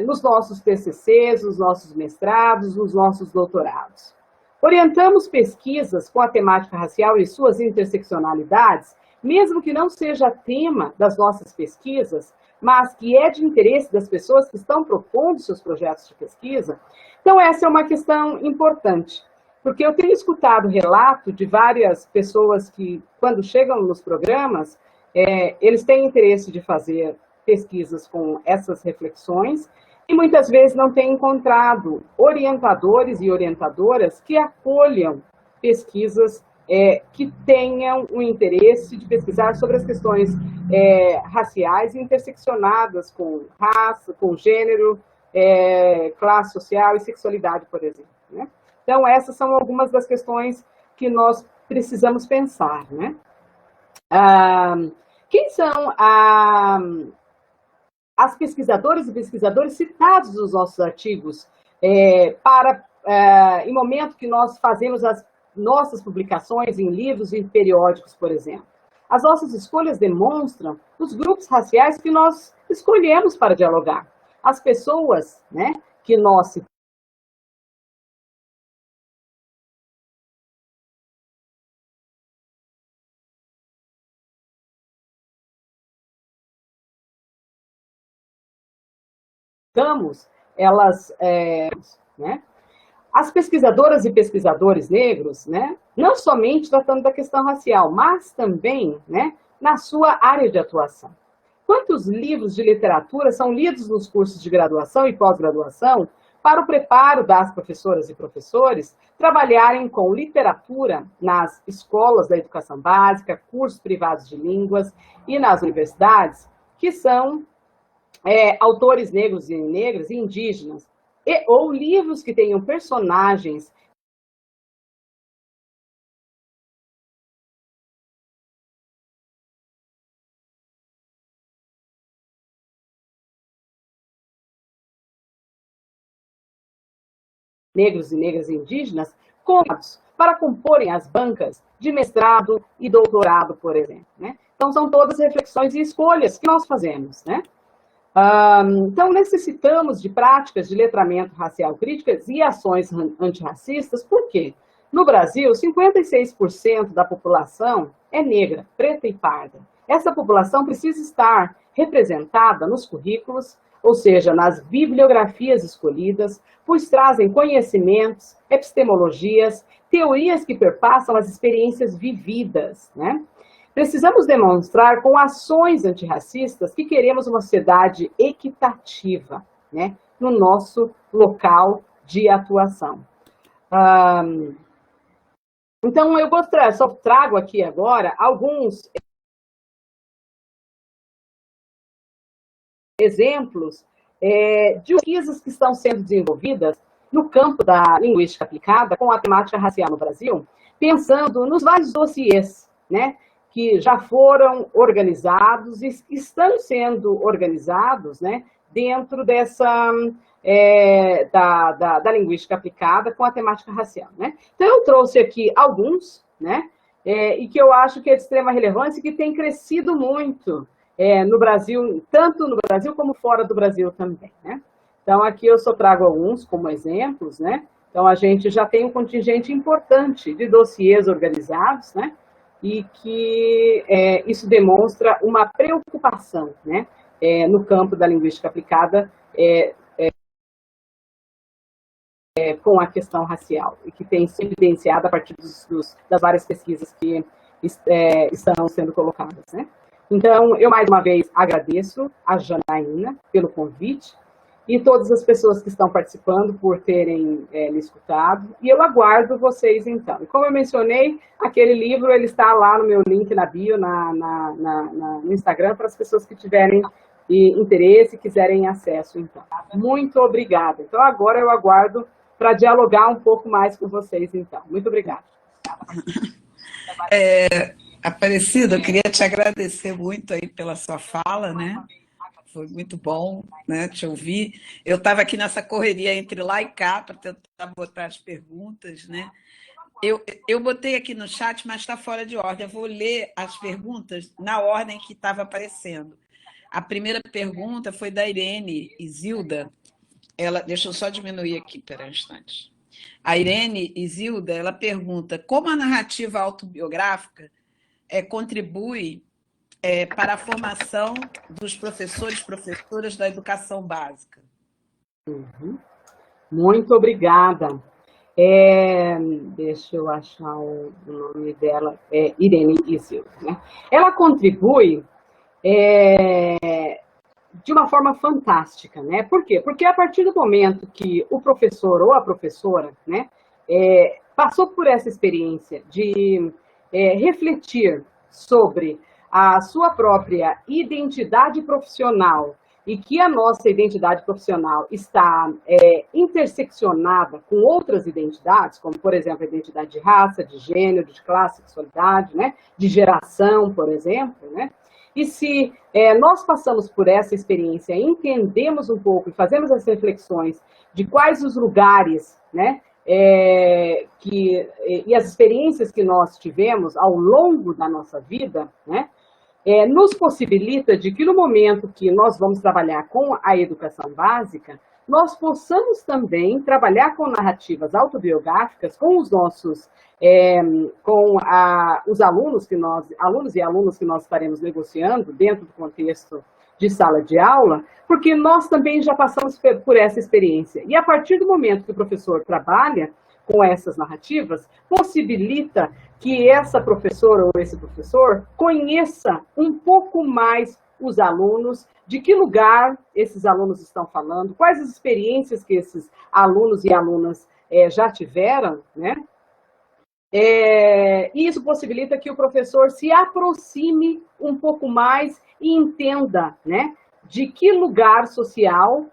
nos nossos TCCs, nos nossos mestrados, nos nossos doutorados? Orientamos pesquisas com a temática racial e suas interseccionalidades, mesmo que não seja tema das nossas pesquisas, mas que é de interesse das pessoas que estão propondo seus projetos de pesquisa. Então, essa é uma questão importante, porque eu tenho escutado relato de várias pessoas que, quando chegam nos programas, eles têm interesse de fazer pesquisas com essas reflexões, e muitas vezes não têm encontrado orientadores e orientadoras que acolham pesquisas que tenham o interesse de pesquisar sobre as questões raciais interseccionadas com raça, com gênero, classe social e sexualidade, por exemplo, né? Então, essas são algumas das questões que nós precisamos pensar, né? Quem são as pesquisadoras e pesquisadores citados nos nossos artigos em momento que nós fazemos as nossas publicações em livros e periódicos, por exemplo? As nossas escolhas demonstram os grupos raciais que nós escolhemos para dialogar. As pessoas, né, que nós elas, né? As pesquisadoras e pesquisadores negros, né, não somente tratando da questão racial, mas também, né, na sua área de atuação. Quantos livros de literatura são lidos nos cursos de graduação e pós-graduação para o preparo das professoras e professores trabalharem com literatura nas escolas da educação básica, cursos privados de línguas e nas universidades, que são autores negros e negras e indígenas, ou livros que tenham personagens negros e negras e indígenas para comporem as bancas de mestrado e doutorado, por exemplo, né? Então, são todas reflexões e escolhas que nós fazemos, né? Então, necessitamos de práticas de letramento racial críticas e ações antirracistas, porque no Brasil, 56% da população é negra, preta e parda. Essa população precisa estar representada nos currículos, ou seja, nas bibliografias escolhidas, pois trazem conhecimentos, epistemologias, teorias que perpassam as experiências vividas, né? Precisamos demonstrar com ações antirracistas que queremos uma sociedade equitativa, né, no nosso local de atuação. Então, eu só trago aqui agora alguns exemplos de pesquisas que estão sendo desenvolvidas no campo da linguística aplicada com a temática racial no Brasil, pensando nos vários dossiês, né, que já foram organizados e estão sendo organizados, né, dentro dessa da linguística aplicada com a temática racial, né? Então, eu trouxe aqui alguns, né, e que eu acho que é de extrema relevância e que tem crescido muito no Brasil, tanto no Brasil como fora do Brasil também, né? Então, aqui eu só trago alguns como exemplos, né? Então, a gente já tem um contingente importante de dossiês organizados, né? E que isso demonstra uma preocupação, né? No campo da linguística aplicada com a questão racial, e que tem sido evidenciada a partir das várias pesquisas que estão sendo colocadas, né? Então, eu mais uma vez agradeço a Janaína pelo convite e todas as pessoas que estão participando por terem me escutado, e eu aguardo vocês então. E como eu mencionei, aquele livro ele está lá no meu link na bio, no Instagram, para as pessoas que tiverem interesse e quiserem acesso, então. Muito obrigada. Então, agora eu aguardo para dialogar um pouco mais com vocês, então. Muito obrigada. Aparecida, eu queria te agradecer muito aí pela sua fala, né? Foi muito bom, né, te ouvir. Eu estava aqui nessa correria entre lá e cá para tentar botar as perguntas, né? Eu botei aqui no chat, mas está fora de ordem. Eu vou ler as perguntas na ordem que estava aparecendo. A primeira pergunta foi da Irene Isilda. Deixa eu só diminuir aqui, espera um instante. A Irene Isilda, ela pergunta como a narrativa autobiográfica contribui para a formação dos professores e professoras da educação básica. Muito obrigada. Deixa eu achar o nome dela. Irene Isilda, né? Ela contribui de uma forma fantástica, né? Por quê? Porque a partir do momento que o professor ou a professora, né, passou por essa experiência de refletir sobre a sua própria identidade profissional e que a nossa identidade profissional está interseccionada com outras identidades, como, por exemplo, a identidade de raça, de gênero, de classe, sexualidade, né, de geração, por exemplo, né? E se nós passamos por essa experiência, entendemos um pouco e fazemos as reflexões de quais os lugares, né, e as experiências que nós tivemos ao longo da nossa vida, né, nos possibilita de que no momento que nós vamos trabalhar com a educação básica, nós possamos também trabalhar com narrativas autobiográficas com os nossos os alunos e alunas que nós estaremos negociando dentro do contexto de sala de aula, porque nós também já passamos por essa experiência. E a partir do momento que o professor trabalha com essas narrativas, possibilita que essa professora ou esse professor conheça um pouco mais os alunos, de que lugar esses alunos estão falando, quais as experiências que esses alunos e alunas já tiveram, né? E isso possibilita que o professor se aproxime um pouco mais e entenda, né, de que lugar social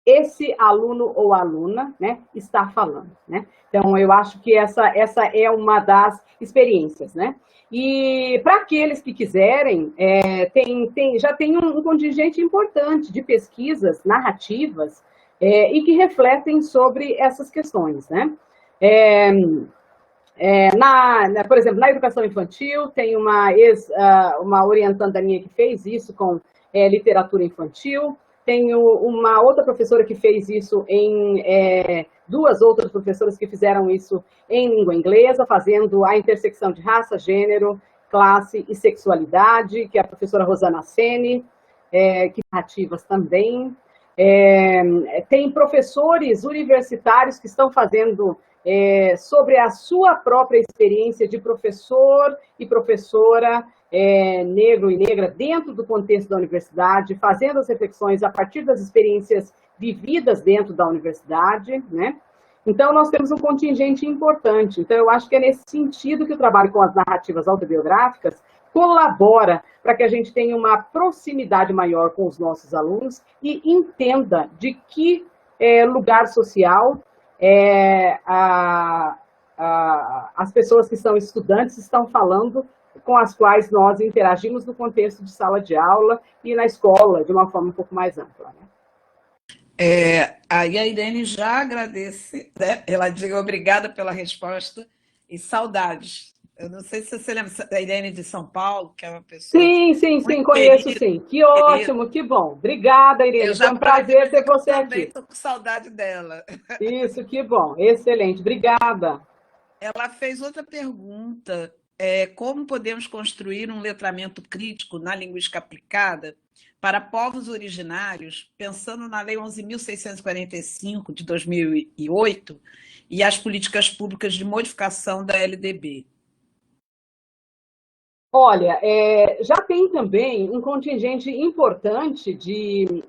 esse aluno ou aluna, né, está falando, né? Então, eu acho que essa é uma das experiências, né? E para aqueles que quiserem, já tem um contingente importante de pesquisas narrativas e que refletem sobre essas questões, né? Por exemplo, na educação infantil, tem uma orientanda minha que fez isso com literatura infantil. Tenho uma outra professora que fez isso duas outras professoras que fizeram isso em língua inglesa, fazendo a intersecção de raça, gênero, classe e sexualidade, que é a professora Rosana Sene, que narrativas também. Tem professores universitários que estão fazendo sobre a sua própria experiência de professor e professora negro e negra dentro do contexto da universidade, fazendo as reflexões a partir das experiências vividas dentro da universidade, né? Então, nós temos um contingente importante. Então, eu acho que é nesse sentido que o trabalho com as narrativas autobiográficas colabora para que a gente tenha uma proximidade maior com os nossos alunos e entenda de que lugar social as pessoas que são estudantes estão falando, com as quais nós interagimos no contexto de sala de aula e na escola, de uma forma um pouco mais ampla, né? Aí a Irene já agradece, né? Ela diz obrigada pela resposta e saudades Eu não sei se você lembra da Irene de São Paulo, que é uma pessoa Sim, muito conheço querida, sim. Que querida. ótimo, que bom. Obrigada, Eu Irene. Foi já um parei de prazer ter dizer que eu você também aqui. estou com saudade dela. Isso, que bom. Excelente. Obrigada. Ela fez outra pergunta: como podemos construir um letramento crítico na linguística aplicada para povos originários, pensando na Lei 11.645 de 2008 e as políticas públicas de modificação da LDB? Olha, já tem também um contingente importante de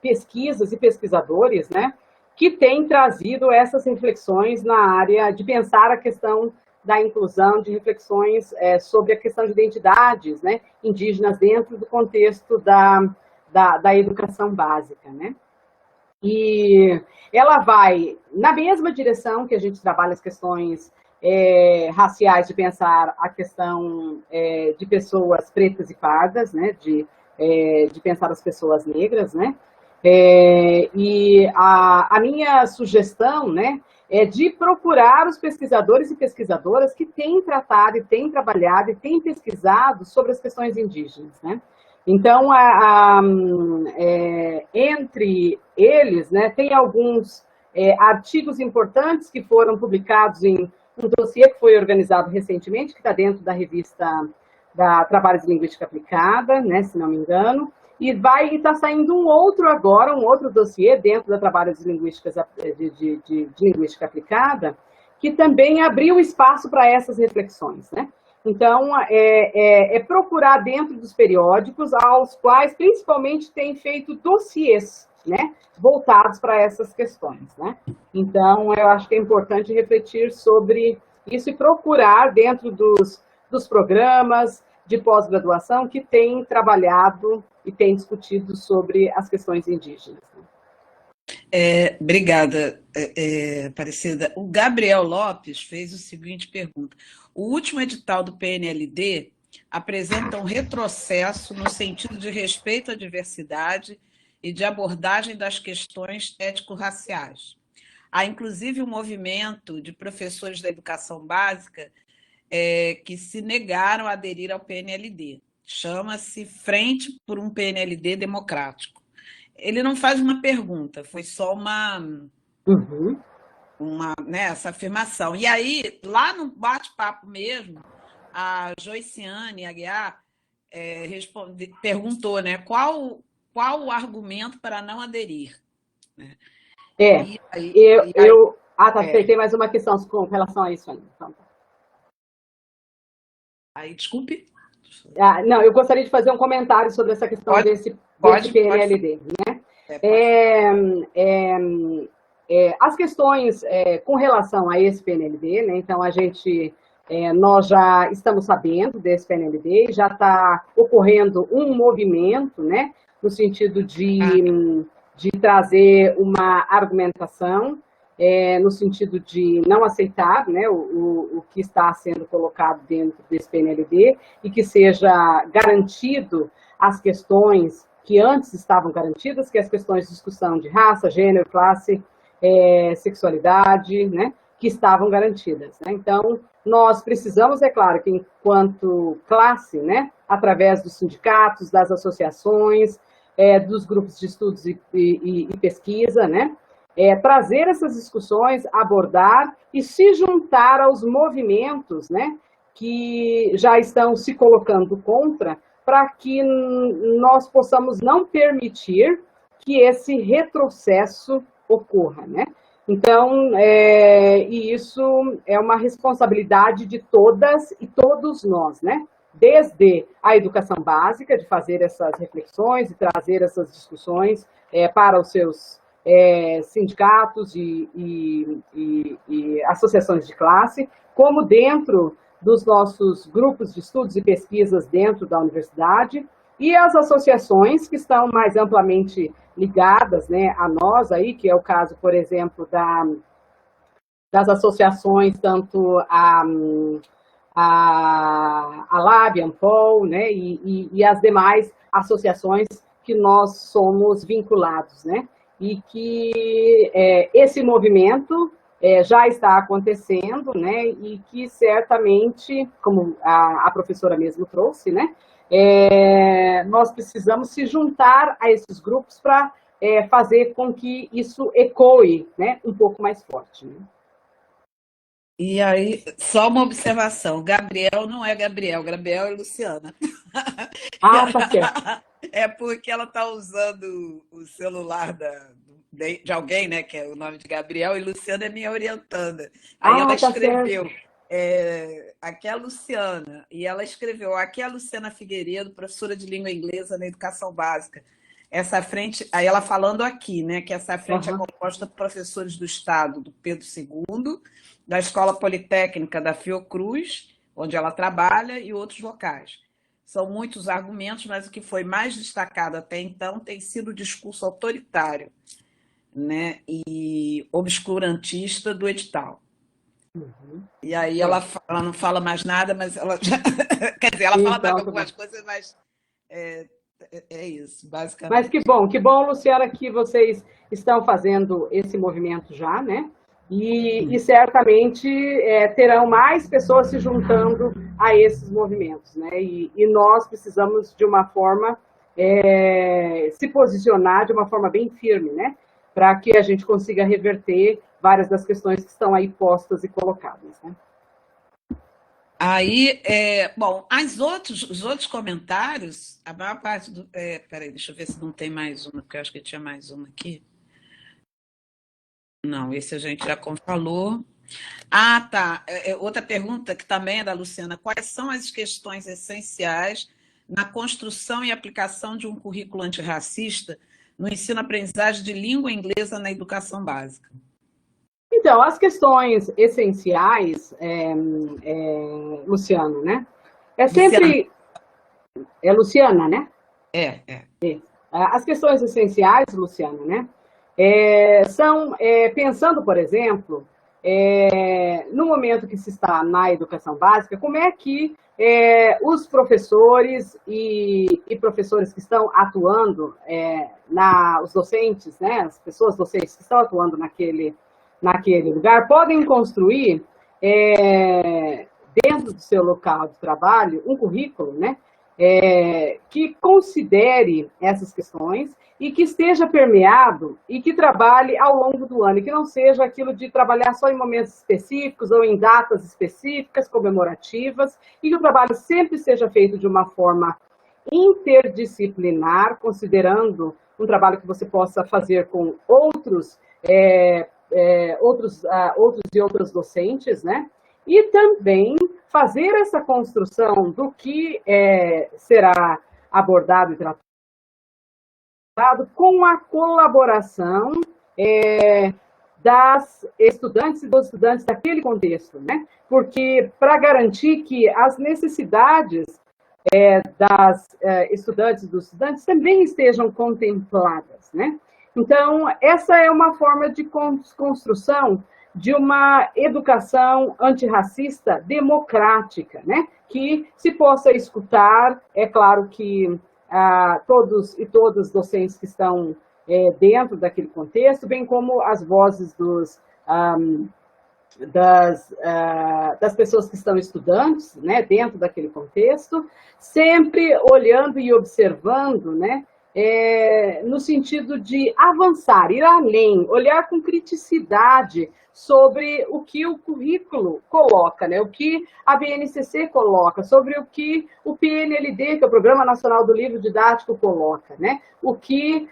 pesquisas e pesquisadores, né, que têm trazido essas reflexões na área de pensar a questão da inclusão, de reflexões sobre a questão de identidades, né, indígenas dentro do contexto da educação básica, né. E ela vai na mesma direção que a gente trabalha as questões raciais, de pensar a questão de pessoas pretas e pardas, né, de pensar as pessoas negras, né, e a minha sugestão, né, é de procurar os pesquisadores e pesquisadoras que têm tratado e têm trabalhado e têm pesquisado sobre as questões indígenas, né. Então, entre eles, né, tem alguns artigos importantes que foram publicados em um dossiê que foi organizado recentemente, que está dentro da revista da Trabalhos de Linguística Aplicada, né, se não me engano, e está saindo um outro dossiê dentro da Trabalhos de Linguística Aplicada, que também abriu espaço para essas reflexões, né? Então, procurar dentro dos periódicos, aos quais principalmente tem feito dossiês, né, voltados para essas questões, né? Então, eu acho que é importante refletir sobre isso e procurar dentro dos programas de pós-graduação que têm trabalhado e têm discutido sobre as questões indígenas. Obrigada, Aparecida. O Gabriel Lopes fez a seguinte pergunta: o último edital do PNLD apresenta um retrocesso no sentido de respeito à diversidade e de abordagem das questões étnico-raciais. Há, inclusive, um movimento de professores da educação básica que se negaram a aderir ao PNLD. Chama-se Frente por um PNLD Democrático. Ele não faz uma pergunta, foi só essa afirmação. E aí, lá no bate-papo mesmo, a Joiciane Aguiar perguntou, né, qual o argumento para não aderir. Né? Tem mais uma questão com relação a isso ainda. Então. Aí, desculpe. Não, eu gostaria de fazer um comentário sobre essa questão desse PNLD. Né? As questões com relação a esse PNLD, né? Então nós já estamos sabendo desse PNLD, já está ocorrendo um movimento, né, no sentido de trazer uma argumentação, no sentido de não aceitar, né, o que está sendo colocado dentro desse PNLD e que seja garantido as questões que antes estavam garantidas, que é as questões de discussão de raça, gênero, classe, sexualidade, né, que estavam garantidas. Né? Então, nós precisamos, é claro, que enquanto classe, né, através dos sindicatos, das associações, dos grupos de estudos e pesquisa, né, trazer essas discussões, abordar e se juntar aos movimentos, né, que já estão se colocando contra, para que nós possamos não permitir que esse retrocesso ocorra, né? Então, e isso é uma responsabilidade de todas e todos nós, né? Desde a educação básica, de fazer essas reflexões e trazer essas discussões para os seus sindicatos e associações de classe, como dentro dos nossos grupos de estudos e pesquisas dentro da universidade, e as associações que estão mais amplamente ligadas, né, a nós aí, que é o caso, por exemplo, das associações, tanto a LAB, a Ampol, né, e as demais associações que nós somos vinculados, né, e que esse movimento já está acontecendo, né, e que certamente, como a professora mesmo trouxe, né, nós precisamos se juntar a esses grupos para fazer com que isso ecoe, né, um pouco mais forte. Né? E aí, só uma observação: Gabriel não é Gabriel, Gabriel é Luciana. Ah, tá certo. É porque ela está usando o celular de alguém, né, que é o nome de Gabriel, e Luciana é minha orientanda. Aí ela Ah, tá escreveu, certo. aqui é a Luciana, e ela escreveu, aqui é a Luciana Figueiredo, professora de língua inglesa na educação básica. Essa frente, aí ela falando aqui, né, que essa frente é Uhum. composta por professores do Estado, do Pedro II, da Escola Politécnica da Fiocruz, onde ela trabalha, e outros locais. São muitos argumentos, mas o que foi mais destacado até então tem sido o discurso autoritário, né, e obscurantista do edital. Uhum. E aí ela não fala mais nada, mas ela já... Quer dizer, ela fala mais Então, tá bom. algumas coisas, mas é isso, Mas basicamente. que bom, Luciana, que vocês estão fazendo esse movimento já, né? E certamente terão mais pessoas se juntando a esses movimentos, né? E nós precisamos, de uma forma, se posicionar de uma forma bem firme, né? Para que a gente consiga reverter várias das questões que estão aí postas e colocadas, né? Aí, bom, os outros comentários, a maior parte do. Peraí, deixa eu ver se não tem mais uma, porque eu acho que tinha mais uma aqui. Não, esse a gente já falou. Ah, tá. Outra pergunta que também é da Luciana. Quais são as questões essenciais na construção e aplicação de um currículo antirracista no ensino-aprendizagem de língua inglesa na educação básica? Então, as questões essenciais, Luciano, né? É Luciana, sempre. É Luciana, né? é. As questões essenciais, Luciano, né? São, pensando, por exemplo, no momento que se está na educação básica, como é que os professores e professores que estão atuando, os docentes, né, as pessoas docentes que estão atuando naquele lugar, podem construir, dentro do seu local de trabalho, um currículo, né, que considere essas questões e que esteja permeado e que trabalhe ao longo do ano, e que não seja aquilo de trabalhar só em momentos específicos ou em datas específicas, comemorativas, e que o trabalho sempre seja feito de uma forma interdisciplinar, considerando um trabalho que você possa fazer com outros e outras docentes, né? E também fazer essa construção do que será abordado e tratado com a colaboração das estudantes e dos estudantes daquele contexto, né? Porque para garantir que as necessidades das estudantes e dos estudantes também estejam contempladas, né? Então, essa é uma forma de construção de uma educação antirracista democrática, né? Que se possa escutar, é claro que todos e todas os docentes que estão dentro daquele contexto, bem como as vozes das pessoas que estão estudantes, né, dentro daquele contexto, sempre olhando e observando, né, no sentido de avançar, ir além, olhar com criticidade sobre o que o currículo coloca, né, o que a BNCC coloca, sobre o que o PNLD, que é o Programa Nacional do Livro Didático, coloca, né, o que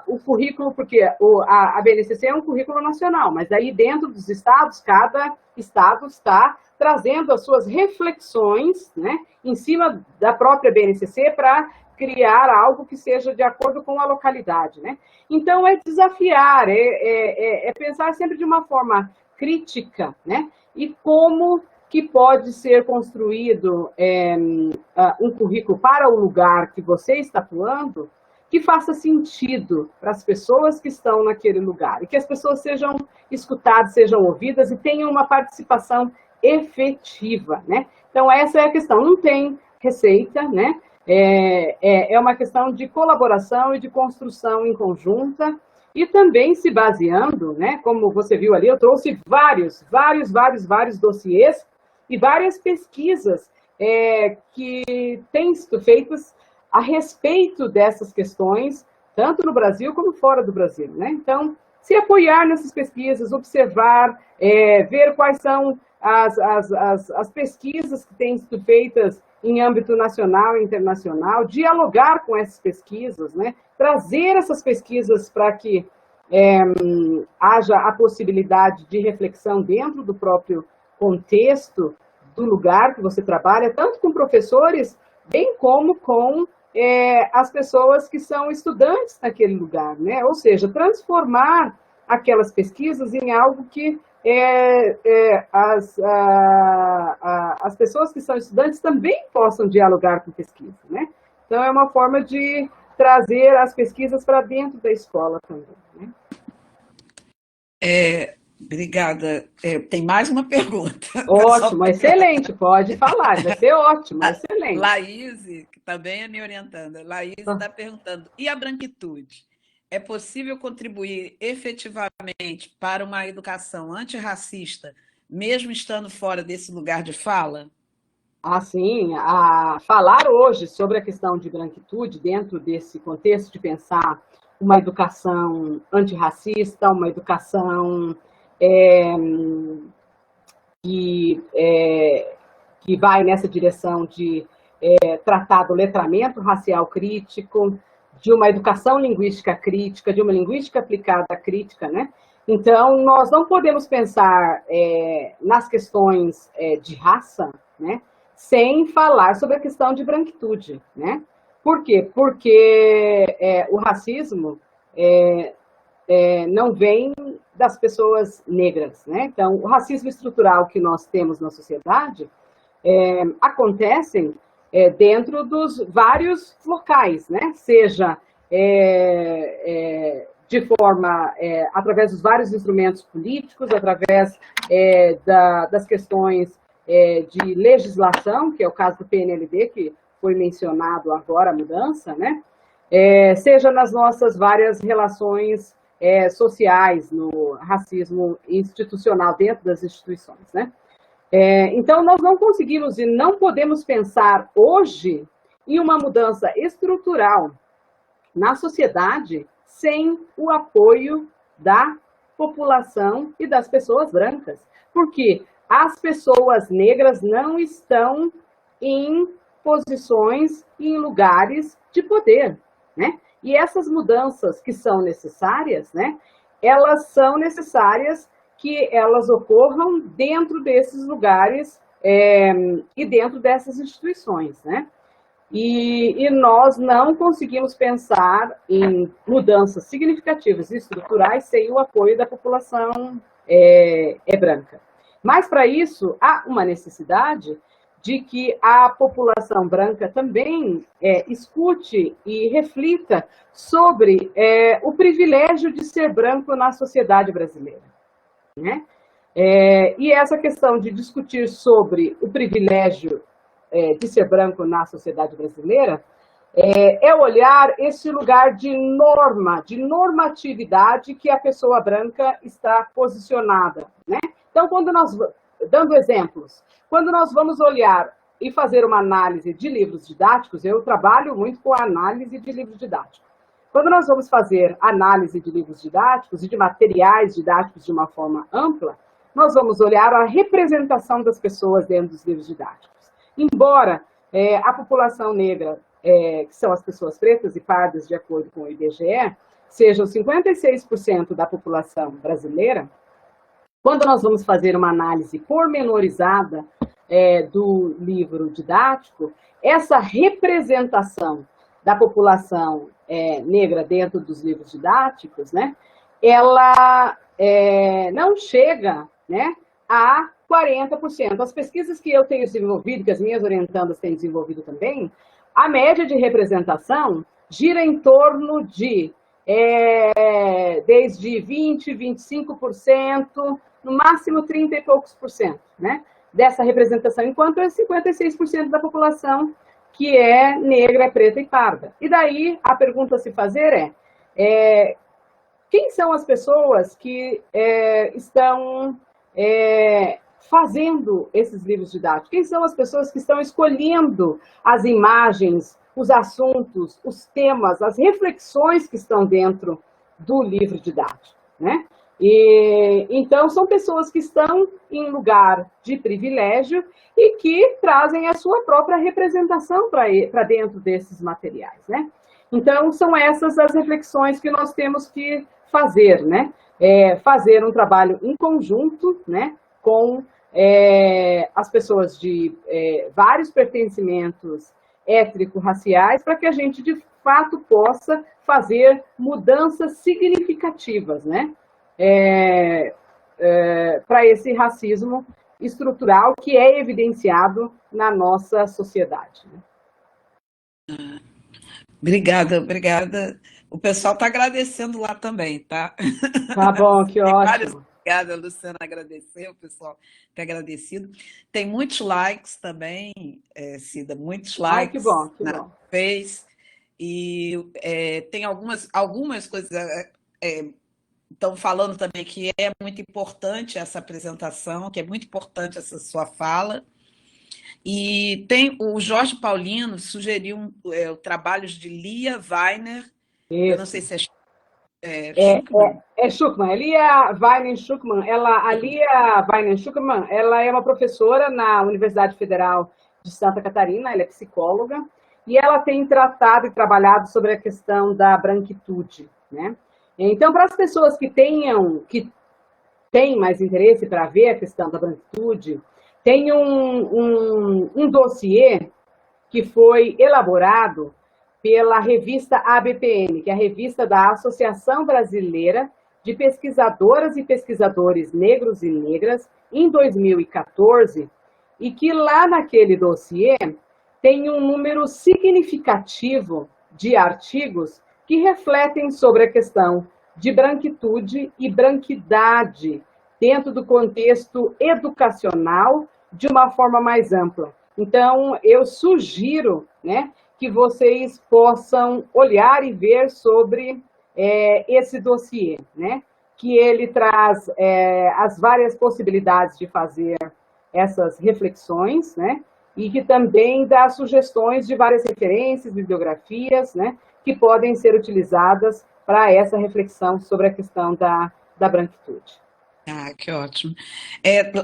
o currículo, porque a BNCC é um currículo nacional, mas aí dentro dos estados, cada estado está trazendo as suas reflexões, né, em cima da própria BNCC para criar algo que seja de acordo com a localidade, né? Então, é desafiar, pensar sempre de uma forma crítica, né? E como que pode ser construído um currículo para o lugar que você está atuando, que faça sentido para as pessoas que estão naquele lugar, e que as pessoas sejam escutadas, sejam ouvidas e tenham uma participação efetiva, né? Então, essa é a questão. Não tem receita, né? É uma questão de colaboração e de construção em conjunta, e também se baseando, né, como você viu ali, eu trouxe vários dossiês e várias pesquisas que têm sido feitas a respeito dessas questões, tanto no Brasil como fora do Brasil, né? Então, se apoiar nessas pesquisas, observar, ver quais são as pesquisas que têm sido feitas em âmbito nacional e internacional, dialogar com essas pesquisas, né? Trazer essas pesquisas para que haja a possibilidade de reflexão dentro do próprio contexto do lugar que você trabalha, tanto com professores, bem como com as pessoas que são estudantes naquele lugar, né? Ou seja, transformar aquelas pesquisas em algo que as pessoas que são estudantes também possam dialogar com pesquisa, né? Então, é uma forma de trazer as pesquisas para dentro da escola também, né? Obrigada. Tem mais uma pergunta. Ótimo, excelente, pode falar, vai ser ótimo, excelente. Laís, que também é me orientando, Laís está perguntando, e a branquitude? É possível contribuir efetivamente para uma educação antirracista, mesmo estando fora desse lugar de fala? Assim, a falar hoje sobre a questão de branquitude, dentro desse contexto de pensar uma educação antirracista, uma educação que vai nessa direção de tratar do letramento racial crítico, de uma educação linguística crítica, de uma linguística aplicada crítica, né? Então, nós não podemos pensar nas questões de raça, né, sem falar sobre a questão de branquitude, né? Por quê? Porque o racismo não vem das pessoas negras, né? Então, o racismo estrutural que nós temos na sociedade acontecem dentro dos vários locais, né? Seja de forma, através dos vários instrumentos políticos, através das questões de legislação, que é o caso do PNLD, que foi mencionado agora, a mudança, né? Seja nas nossas várias relações sociais, no racismo institucional dentro das instituições, né? Então, nós não conseguimos e não podemos pensar hoje em uma mudança estrutural na sociedade sem o apoio da população e das pessoas brancas, porque as pessoas negras não estão em posições e em lugares de poder, né? E essas mudanças que são necessárias, né, elas são necessárias que elas ocorram dentro desses lugares e dentro dessas instituições, né? E nós não conseguimos pensar em mudanças significativas e estruturais sem o apoio da população branca. Mas, para isso, há uma necessidade de que a população branca também escute e reflita sobre o privilégio de ser branco na sociedade brasileira, né? E essa questão de discutir sobre o privilégio de ser branco na sociedade brasileira olhar esse lugar de norma, de normatividade que a pessoa branca está posicionada, né? Então, dando exemplos, quando nós vamos olhar e fazer uma análise de livros didáticos, eu trabalho muito com a análise de livros didáticos. Quando nós vamos fazer análise de livros didáticos e de materiais didáticos de uma forma ampla, nós vamos olhar a representação das pessoas dentro dos livros didáticos. Embora a população negra, que são as pessoas pretas e pardas, de acordo com o IBGE, sejam 56% da população brasileira, quando nós vamos fazer uma análise pormenorizada do livro didático, essa representação da população negra dentro dos livros didáticos, né, ela não chega, né, a 40%. As pesquisas que eu tenho desenvolvido, que as minhas orientandas têm desenvolvido também, a média de representação gira em torno de desde 20%, 25%, no máximo 30 e poucos por cento, né, dessa representação, enquanto é 56% da população que é negra, preta e parda. E daí a pergunta a se fazer quem são as pessoas que estão fazendo esses livros didáticos? Quem são as pessoas que estão escolhendo as imagens, os assuntos, os temas, as reflexões que estão dentro do livro didático, né? E, então, são pessoas que estão em lugar de privilégio e que trazem a sua própria representação para dentro desses materiais, né? Então, são essas as reflexões que nós temos que fazer, né? Fazer um trabalho em conjunto, né? Com as pessoas de vários pertencimentos étnico-raciais, para que a gente, de fato, possa fazer mudanças significativas, né? Para esse racismo estrutural que é evidenciado na nossa sociedade. Obrigada, obrigada. O pessoal está agradecendo lá também, tá? Tá bom, que ótimo. Obrigada, Luciana, agradecer, o pessoal tem agradecido. Tem muitos likes também, Cida, muitos likes. Que bom, que bom. Face, e tem algumas coisas, estão falando também que é muito importante essa apresentação, que é muito importante essa sua fala. E tem o Jorge Paulino sugeriu trabalhos de Lia Weiner. Isso. Eu não sei se Schuckmann. Schuckmann, Lia Weiner Schuckmann. A Lia Weiner Schuckmann, ela é uma professora na Universidade Federal de Santa Catarina, ela é psicóloga, e ela tem tratado e trabalhado sobre a questão da branquitude, né? Então, para as pessoas que têm mais interesse para ver a questão da branquitude, tem um dossiê que foi elaborado pela revista ABPN, que é a revista da Associação Brasileira de Pesquisadoras e Pesquisadores Negros e Negras, em 2014, e que lá naquele dossiê tem um número significativo de artigos que refletem sobre a questão de branquitude e branquidade dentro do contexto educacional de uma forma mais ampla. Então, eu sugiro, né, que vocês possam olhar e ver sobre esse dossiê, né, que ele traz as várias possibilidades de fazer essas reflexões, né, e que também dá sugestões de várias referências, bibliografias, né, que podem ser utilizadas para essa reflexão sobre a questão da branquitude. Ah, que ótimo.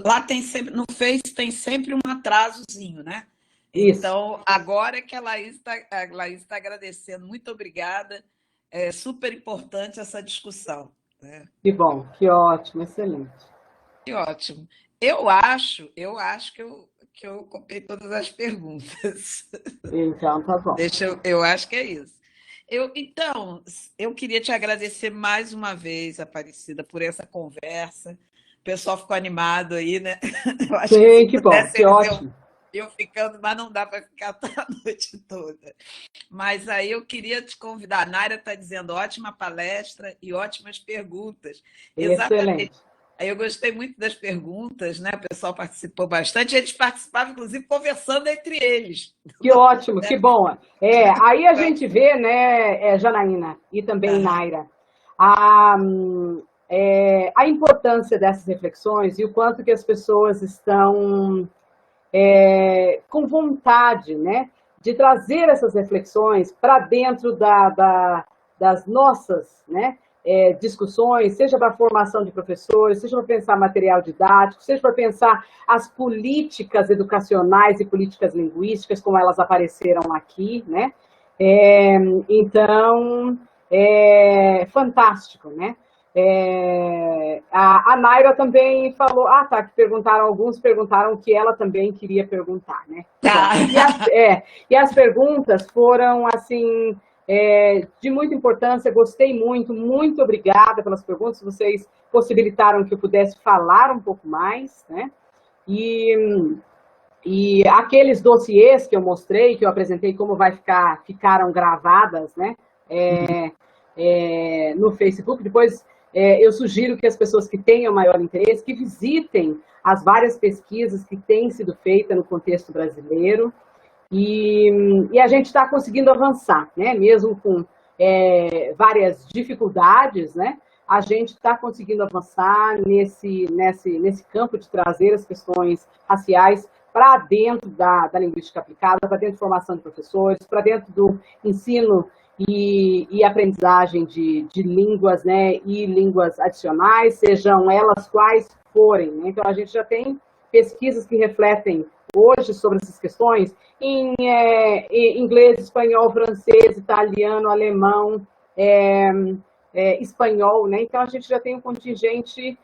Lá tem sempre, no Face tem sempre um atrasozinho, né? Isso. Então, agora que a Laís está agradecendo, muito obrigada. É super importante essa discussão, né? Que bom, que ótimo, excelente. Que ótimo. Eu acho que eu copiei todas as perguntas. Então, tá bom. Eu acho que é isso. Então, eu queria te agradecer mais uma vez, Aparecida, por essa conversa. O pessoal ficou animado aí, né? Eu acho que bom, que ótimo. Eu ficando, mas não dá para ficar a noite toda. Mas aí eu queria te convidar. A Naira está dizendo ótima palestra e ótimas perguntas. Excelente. Aí eu gostei muito das perguntas, né? O pessoal participou bastante, eles participavam, inclusive, conversando entre eles. Que ótimo, que bom. Aí a gente vê, né, Janaína e também Naira, a importância dessas reflexões e o quanto que as pessoas estão com vontade, né, de trazer essas reflexões para dentro das nossas, né, discussões, seja para a formação de professores, seja para pensar material didático, seja para pensar as políticas educacionais e políticas linguísticas, como elas apareceram aqui, né? Então, fantástico, né? A Naira também falou, que alguns perguntaram o que ela também queria perguntar, né? E as perguntas foram, assim, de muita importância, gostei muito, muito obrigada pelas perguntas, vocês possibilitaram que eu pudesse falar um pouco mais, né? E aqueles dossiês que eu mostrei, que eu apresentei como ficaram gravadas, né? No Facebook, depois eu sugiro que as pessoas que tenham maior interesse, que visitem as várias pesquisas que têm sido feitas no contexto brasileiro, e a gente está conseguindo avançar, né? Mesmo com várias dificuldades, né? a gente está conseguindo avançar nesse campo de trazer as questões raciais para dentro da linguística aplicada, para dentro de formação de professores, para dentro do ensino e aprendizagem de línguas, né, e línguas adicionais, sejam elas quais forem, né? Então, a gente já tem pesquisas que refletem hoje sobre essas questões em inglês, espanhol, francês, italiano, alemão, espanhol, né? Então, a gente já tem um contingente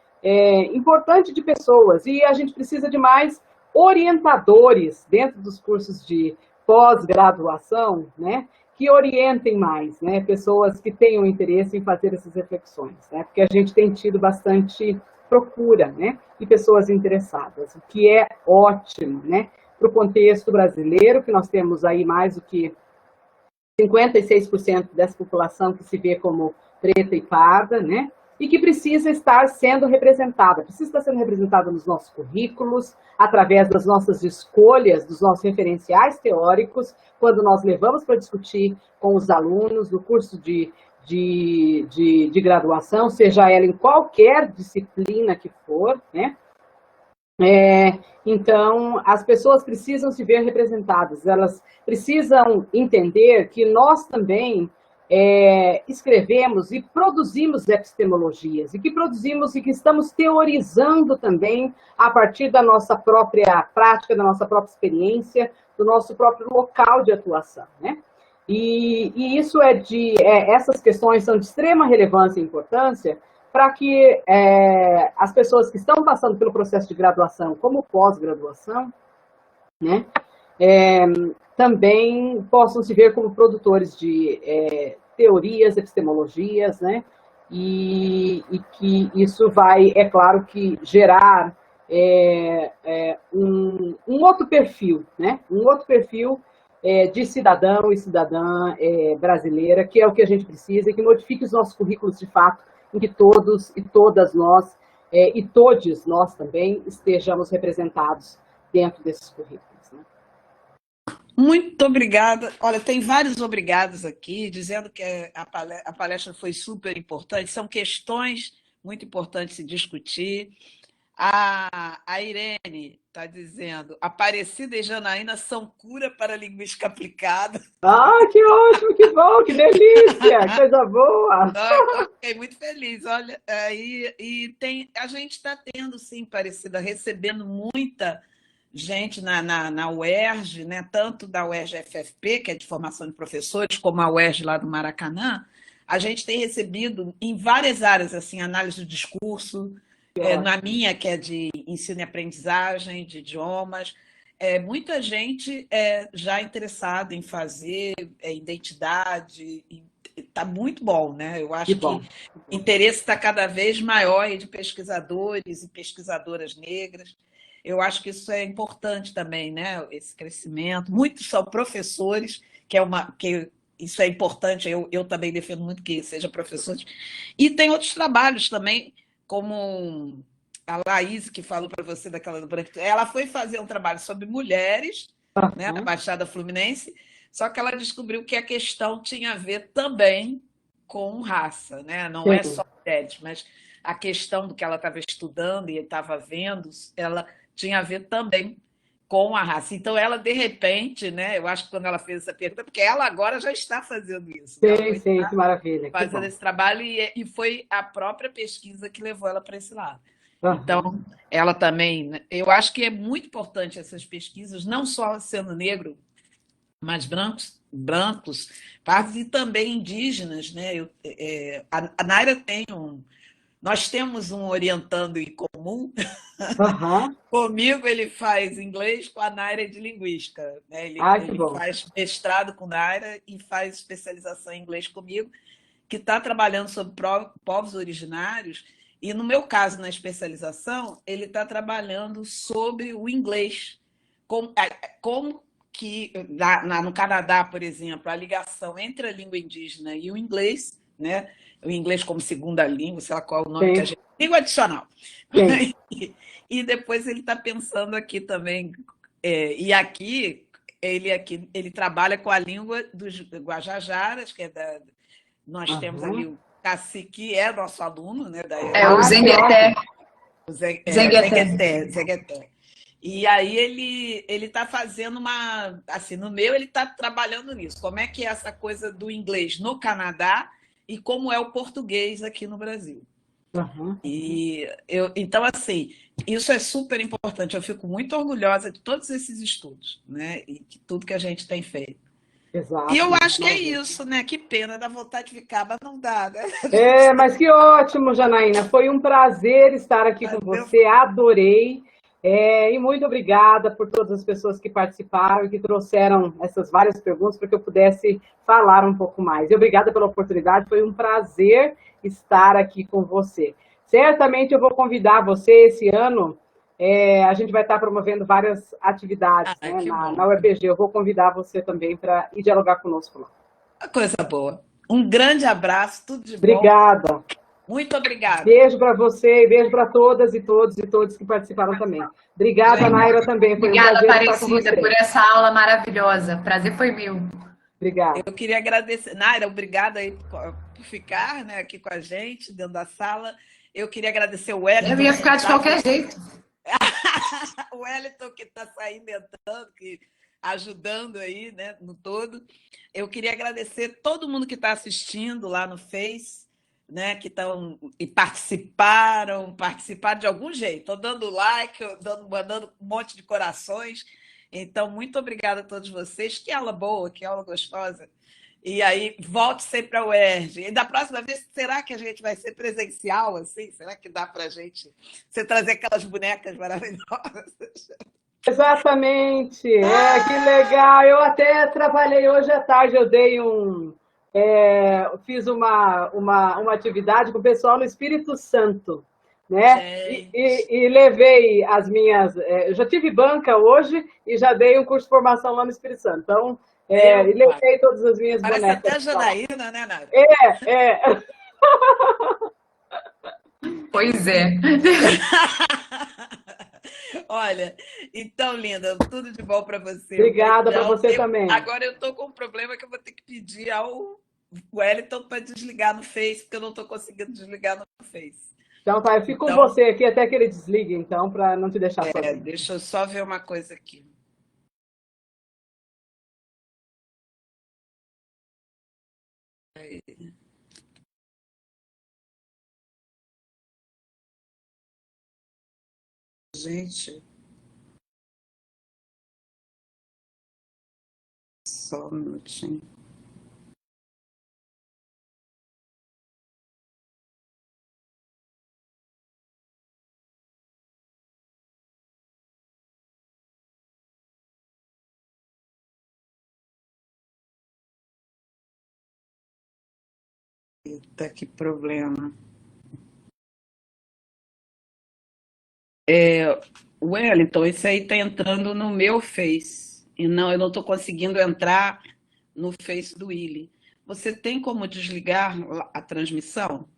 importante de pessoas e a gente precisa de mais orientadores dentro dos cursos de pós-graduação, né? Que orientem mais, né? Pessoas que tenham interesse em fazer essas reflexões, né? Porque a gente tem tido bastante procura, né? E pessoas interessadas, o que é ótimo, né? Para o contexto brasileiro, que nós temos aí mais do que 56% dessa população que se vê como preta e parda, né? E que precisa estar sendo representada, nos nossos currículos, através das nossas escolhas, dos nossos referenciais teóricos, quando nós levamos para discutir com os alunos no curso de graduação, seja ela em qualquer disciplina que for, né? Então, as pessoas precisam se ver representadas, elas precisam entender que nós também escrevemos e produzimos epistemologias, e que estamos teorizando também a partir da nossa própria prática, da nossa própria experiência, do nosso próprio local de atuação, né? E isso essas questões são de extrema relevância e importância para que as pessoas que estão passando pelo processo de graduação, como pós-graduação, né, também possam se ver como produtores de teorias, epistemologias, né, e que isso vai, é claro, que gerar um outro perfil, né, de cidadão e cidadã brasileira, que é o que a gente precisa, e que modifique os nossos currículos de fato, em que todos e todas nós, e todos nós também, estejamos representados dentro desses currículos, né? Muito obrigada. Olha, tem vários obrigados aqui, dizendo que a palestra foi super importante. São questões muito importantes de se discutir. A Irene está dizendo: Aparecida e Janaína são cura para a linguística aplicada. Ah, que ótimo, que bom, que delícia, que coisa boa. Eu fiquei muito feliz. Olha, a gente está tendo, sim, Aparecida, recebendo muita gente na UERJ, né? Tanto da UERJ-FFP, que é de formação de professores, como a UERJ lá do Maracanã. A gente tem recebido em várias áreas, assim, análise do discurso, na minha, que é de ensino e aprendizagem, de idiomas, muita gente já interessada em fazer identidade, está muito bom, né? Eu acho que o interesse está cada vez maior de pesquisadores e pesquisadoras negras. Eu acho que isso é importante também, né? Esse crescimento. Muitos são professores, que isso é importante, eu também defendo muito que sejam professores. E tem outros trabalhos também, como a Laís, que falou para você daquela do Branco, ela foi fazer um trabalho sobre mulheres, né, na Baixada Fluminense, só que ela descobriu que a questão tinha a ver também com raça, né? Não é só mulheres, mas a questão do que ela estava estudando e estava vendo, ela tinha a ver também com a raça. Então, ela, de repente, né, eu acho que quando ela fez essa pergunta, porque ela agora já está fazendo isso. Sim, que maravilha. Fazendo esse trabalho, e foi a própria pesquisa que levou ela para esse lado. Então, ela também... Eu acho que é muito importante essas pesquisas, não só sendo negro, mas brancos, pardos e também indígenas, né? A Naira tem nós temos um orientando em comum. Comigo ele faz inglês, com a Naira é de linguística, né? Ele faz mestrado com Naira e faz especialização em inglês comigo, que está trabalhando sobre povos originários, e no meu caso, na especialização, ele está trabalhando sobre o inglês, como que no Canadá, por exemplo, a ligação entre a língua indígena e o inglês, né? O inglês como segunda língua, sei lá qual é o nome que a gente... Língua adicional. E depois ele está pensando aqui também, e aqui ele trabalha com a língua dos Guajajaras, que nós temos ali Cacique é nosso aluno, né? Da É o Zengueté. Zegueté. E aí ele está fazendo uma, assim, no meu ele está trabalhando nisso. Como é que é essa coisa do inglês no Canadá e como é o português aqui no Brasil. Uhum. Então, assim, isso é super importante. Eu fico muito orgulhosa de todos esses estudos, né? E de tudo que a gente tem feito. E eu Exato. acho que é isso, né? Que pena, dá vontade de ficar, mas não dá, né? Mas que ótimo, Janaína. Foi um prazer estar aqui com você, adorei. E muito obrigada por todas as pessoas que participaram e que trouxeram essas várias perguntas para que eu pudesse falar um pouco mais. E obrigada pela oportunidade, foi um prazer estar aqui com você. Certamente eu vou convidar você esse ano, a gente vai estar promovendo várias atividades, né, na UEPG. Eu vou convidar você também para ir dialogar conosco lá. Uma coisa boa. Um grande abraço, tudo de bom. Obrigada. Muito obrigada. Beijo para você e beijo para todas e todos que participaram também. Obrigada, Naira, também. Foi Obrigada, um prazer estar com Aparecida, você. por essa aula maravilhosa. Prazer foi meu. Obrigada. Eu queria agradecer. Naira, obrigada aí por ficar, né, aqui com a gente, dentro da sala. Eu queria agradecer o Wellington. Eu ia ficar de qualquer jeito. O Wellington que está saindo, entrando, ajudando aí, né, no todo. Eu queria agradecer todo mundo que está assistindo lá no Face, né, que estão e participaram de algum jeito. Estou dando like, mandando um monte de corações. Então, muito obrigada a todos vocês. Que aula boa, que aula gostosa. E aí, volte sempre ao UERJ. E da próxima vez, será que a gente vai ser presencial, assim? Será que dá para a gente você trazer aquelas bonecas maravilhosas? Exatamente. Que legal. Eu até trabalhei hoje à tarde, eu dei fiz uma atividade com o pessoal no Espírito Santo, né? E levei as minhas. Eu já tive banca hoje e já dei um curso de formação lá no Espírito Santo. Então, e levei todas as minhas bonecas. Parece até a Janaína, né, Nara? Pois é. Olha, então, linda, tudo de bom para você. Obrigada para você também. Agora eu estou com um problema que eu vou ter que pedir ao Wellington para desligar no Face, porque eu não estou conseguindo desligar no Face. Então tá, eu fico com você aqui até que ele desligue, então, para não te deixar sozinho. Deixa eu só ver uma coisa aqui. Gente, só um minutinho. Eita, que problema. Wellington, isso aí está entrando no meu Face. E não, eu não estou conseguindo entrar no Face do Willy. Você tem como desligar a transmissão?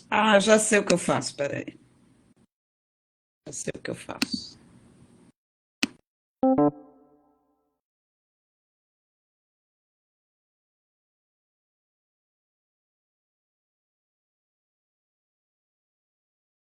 Ah, já sei o que eu faço, peraí. Já sei o que eu faço.